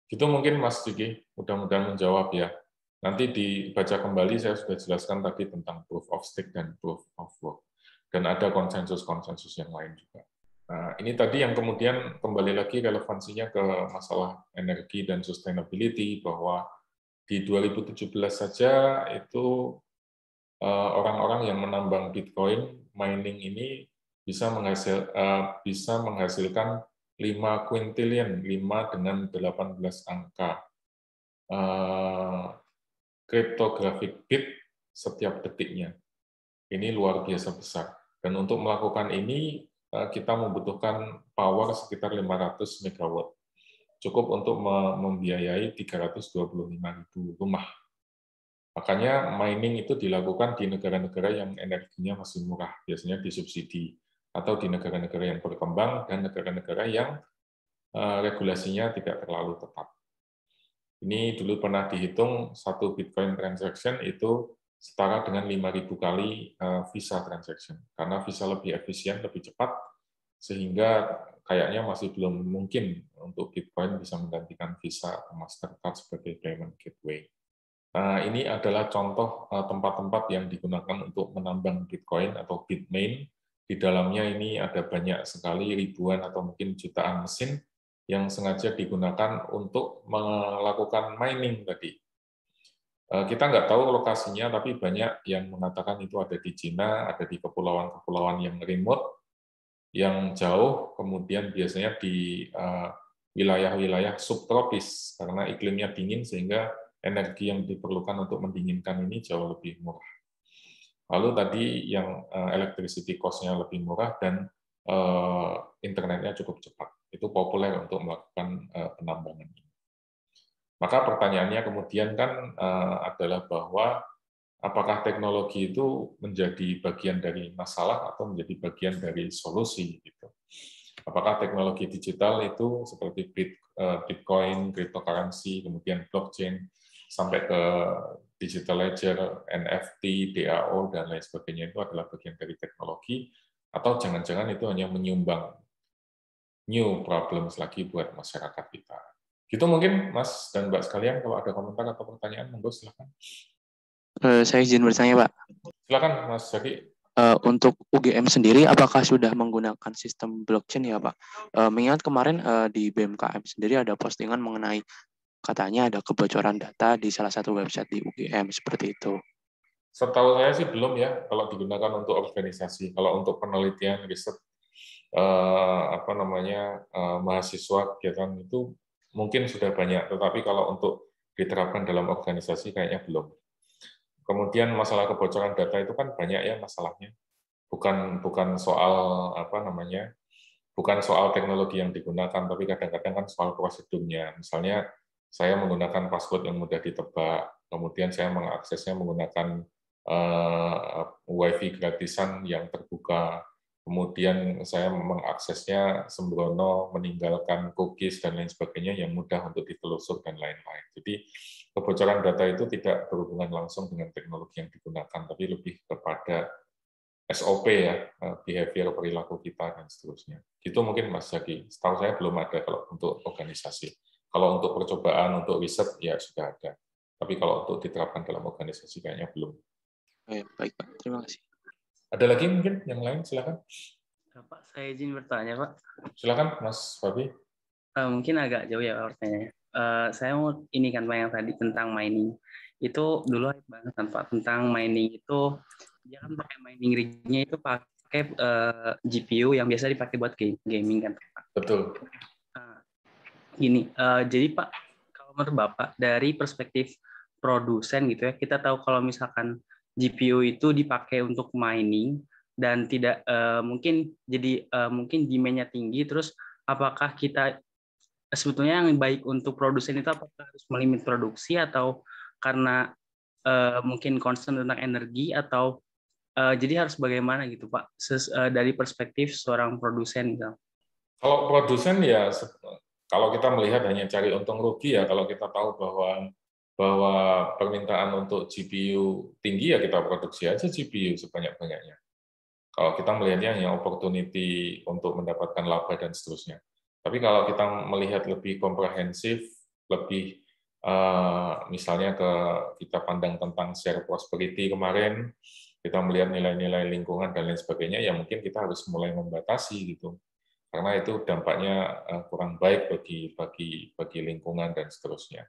Itu mungkin Mas Diki, mudah-mudahan menjawab ya. Nanti dibaca kembali, saya sudah jelaskan tadi tentang proof of stake dan proof of work. Dan ada konsensus-konsensus yang lain juga. Nah, ini tadi yang kemudian kembali lagi relevansinya ke masalah energi dan sustainability, bahwa di 2017 saja itu orang-orang yang menambang Bitcoin, mining ini bisa menghasilkan 5 quintillion, 5 dengan 18 angka cryptographic bit setiap detiknya. Ini luar biasa besar. Dan untuk melakukan ini, kita membutuhkan power sekitar 500 MW. Cukup untuk membiayai 325.000 rumah. Makanya mining itu dilakukan di negara-negara yang energinya masih murah, biasanya disubsidi, atau di negara-negara yang berkembang dan negara-negara yang regulasinya tidak terlalu ketat. Ini dulu pernah dihitung, satu Bitcoin transaction itu setara dengan 5.000 kali Visa transaction, karena Visa lebih efisien, lebih cepat, sehingga kayaknya masih belum mungkin untuk Bitcoin bisa menggantikan Visa atau Mastercard sebagai payment gateway. Nah, ini adalah contoh tempat-tempat yang digunakan untuk menambang Bitcoin atau Bitmain. Di dalamnya ini ada banyak sekali, ribuan atau mungkin jutaan mesin yang sengaja digunakan untuk melakukan mining tadi. Kita nggak tahu lokasinya, tapi banyak yang mengatakan itu ada di Cina, ada di kepulauan-kepulauan yang remote, yang jauh, kemudian biasanya di wilayah-wilayah subtropis, karena iklimnya dingin sehingga energi yang diperlukan untuk mendinginkan ini jauh lebih murah. Lalu tadi yang electricity cost-nya lebih murah dan internetnya cukup cepat. Itu populer untuk melakukan penambangan ini. Maka pertanyaannya kemudian kan adalah bahwa apakah teknologi itu menjadi bagian dari masalah atau menjadi bagian dari solusi gitu. Apakah teknologi digital itu seperti Bitcoin, cryptocurrency, kemudian blockchain, sampai ke digital ledger, NFT, DAO, dan lain sebagainya itu adalah bagian dari teknologi, atau jangan-jangan itu hanya menyumbang new problems lagi buat masyarakat kita. Gitu mungkin Mas dan Mbak sekalian, kalau ada komentar atau pertanyaan, monggo silakan. Saya izin bertanya, Pak. Silakan Mas Zaki. Untuk UGM sendiri, apakah sudah menggunakan sistem blockchain ya, Pak? Mengingat kemarin di BMKM sendiri ada postingan mengenai katanya ada kebocoran data di salah satu website di UGM, seperti itu. Setahu saya sih belum ya, kalau digunakan untuk organisasi. Kalau untuk penelitian, riset, mahasiswa kegiatan itu mungkin sudah banyak, tetapi kalau untuk diterapkan dalam organisasi kayaknya belum. Kemudian masalah kebocoran data itu kan banyak ya masalahnya. Bukan soal bukan soal teknologi yang digunakan, tapi kadang-kadang kan soal prosedurnya. Misalnya saya menggunakan password yang mudah ditebak, kemudian saya mengaksesnya menggunakan WiFi gratisan yang terbuka, kemudian saya mengaksesnya sembrono, meninggalkan cookies dan lain sebagainya yang mudah untuk ditelusur dan lain-lain. Jadi kebocoran data itu tidak berhubungan langsung dengan teknologi yang digunakan, tapi lebih kepada SOP ya, behavior perilaku kita dan seterusnya. Itu mungkin Mas Zaki. Setahu saya belum ada kalau untuk organisasi. Kalau untuk percobaan, untuk riset ya sudah ada. Tapi kalau untuk diterapkan dalam organisasi kayaknya belum. Baik, Pak. Terima kasih. Ada lagi mungkin yang lain, silakan. Pak, saya izin bertanya, Pak. Silakan, Mas Fabi. Mungkin agak jauh ya pertanyaannya. Saya mau ini kan Pak yang tadi tentang mining. Itu dulu hype banget kan Pak tentang mining itu dia kan pakai mining rig-nya itu pakai GPU yang biasa dipakai buat gaming kan Pak. Betul. Gini, jadi Pak kalau menurut Bapak dari perspektif produsen gitu ya, kita tahu kalau misalkan GPU itu dipakai untuk mining dan tidak mungkin jadi mungkin demand-nya tinggi, terus apakah kita sebetulnya yang baik untuk produsen itu apakah harus melimit produksi atau karena mungkin concern tentang energi atau jadi harus bagaimana gitu Pak dari perspektif seorang produsen gitu. Kalau produsen ya kalau kita melihat hanya cari untung rugi ya, kalau kita tahu bahwa permintaan untuk GPU tinggi ya kita produksi aja GPU sebanyak-banyaknya. Kalau kita melihatnya hanya opportunity untuk mendapatkan laba dan seterusnya. Tapi kalau kita melihat lebih komprehensif, lebih misalnya kita pandang tentang share prosperity kemarin, kita melihat nilai-nilai lingkungan dan lain sebagainya, ya mungkin kita harus mulai membatasi gitu. Karena itu dampaknya kurang baik bagi lingkungan dan seterusnya.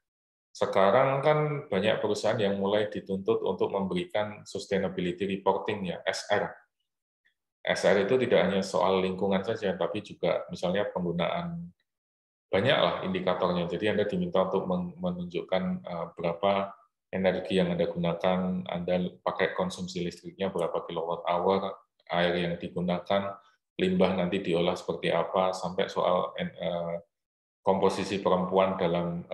Sekarang kan banyak perusahaan yang mulai dituntut untuk memberikan sustainability reporting ya, SR. SR itu tidak hanya soal lingkungan saja, tapi juga misalnya penggunaan banyaklah indikatornya. Jadi Anda diminta untuk menunjukkan berapa energi yang Anda gunakan, Anda pakai konsumsi listriknya berapa kilowatt hour, air yang digunakan, limbah nanti diolah seperti apa, sampai soal komposisi perempuan dalam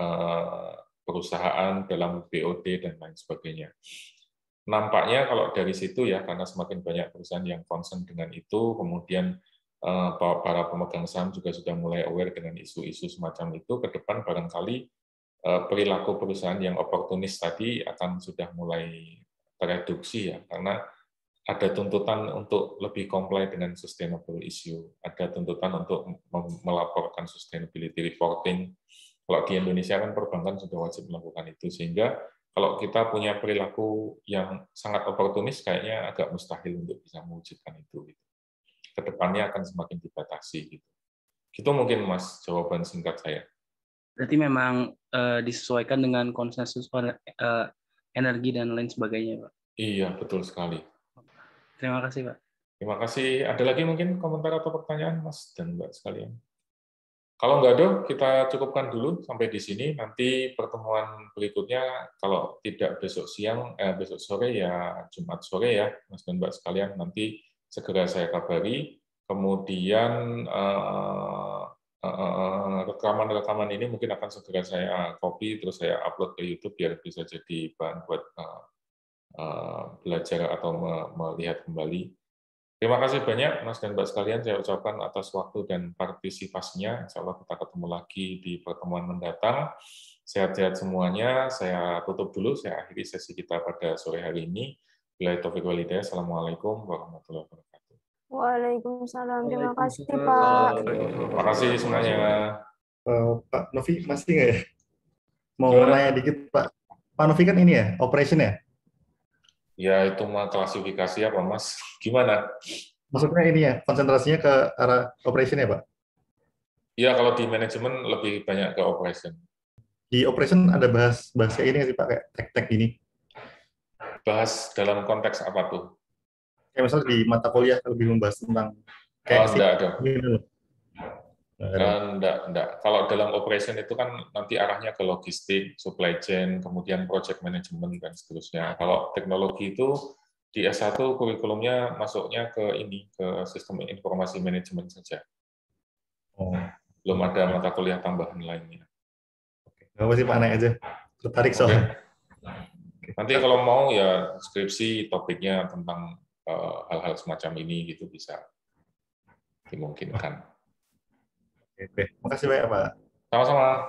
perusahaan, dalam BOD, dan lain sebagainya. Nampaknya kalau dari situ ya, karena semakin banyak perusahaan yang concern dengan itu, kemudian para pemegang saham juga sudah mulai aware dengan isu-isu semacam itu, ke depan barangkali perilaku perusahaan yang oportunis tadi akan sudah mulai tereduksi ya, karena ada tuntutan untuk lebih comply dengan sustainable issue, ada tuntutan untuk melaporkan sustainability reporting. Kalau di Indonesia kan perbankan sudah wajib melakukan itu, sehingga kalau kita punya perilaku yang sangat oportunis, kayaknya agak mustahil untuk bisa mewujudkan itu. Kedepannya akan semakin dibatasi. Gitu mungkin Mas jawaban singkat saya. Berarti memang disesuaikan dengan konsensus energi dan lain sebagainya, Pak. Iya, betul sekali. Terima kasih, Pak. Terima kasih. Ada lagi mungkin komentar atau pertanyaan, Mas dan Mbak sekalian? Kalau nggak ada, kita cukupkan dulu sampai di sini. Nanti pertemuan berikutnya, kalau tidak besok siang, besok sore ya Jumat sore ya, Mas dan Mbak sekalian. Nanti segera saya kabari. Kemudian rekaman-rekaman ini mungkin akan segera saya copy, terus saya upload ke YouTube biar bisa jadi bahan buat belajar atau melihat kembali. Terima kasih banyak Mas dan Mbak sekalian, saya ucapkan atas waktu dan partisipasinya. Insya Allah kita ketemu lagi di pertemuan mendatang. Sehat-sehat semuanya. Saya tutup dulu, saya akhiri sesi kita pada sore hari ini. Billahi taufiq wal hidayah. Assalamualaikum warahmatullahi wabarakatuh. Waalaikumsalam. Terima kasih Pak. Terima kasih semuanya. Pak Novi masih nggak ya? Mau nanya dikit Pak. Pak Novi kan ini ya, operation ya? Ya, itu mah klasifikasi apa, Mas? Gimana? Maksudnya ini ya, konsentrasinya ke arah operation ya, Pak? Ya, kalau di manajemen lebih banyak ke operation. Di operation ada bahas kayak ini nggak sih, Pak? Kayak tek-tek ini? Bahas dalam konteks apa tuh? Kayak misalnya di mata kuliah lebih membahas tentang kayak enggak ada. Enggak. Kalau dalam operation itu kan nanti arahnya ke logistik, supply chain, kemudian project management, dan seterusnya. Kalau teknologi itu di S1 kurikulumnya masuknya ke sistem informasi manajemen saja. Belum ada mata kuliah tambahan lainnya. Nggak apa sih Pak, naik aja. Tertarik soalnya. Nanti kalau mau ya skripsi topiknya tentang hal-hal semacam ini gitu bisa dimungkinkan. Oke. Makasih banyak Pak. Sama-sama.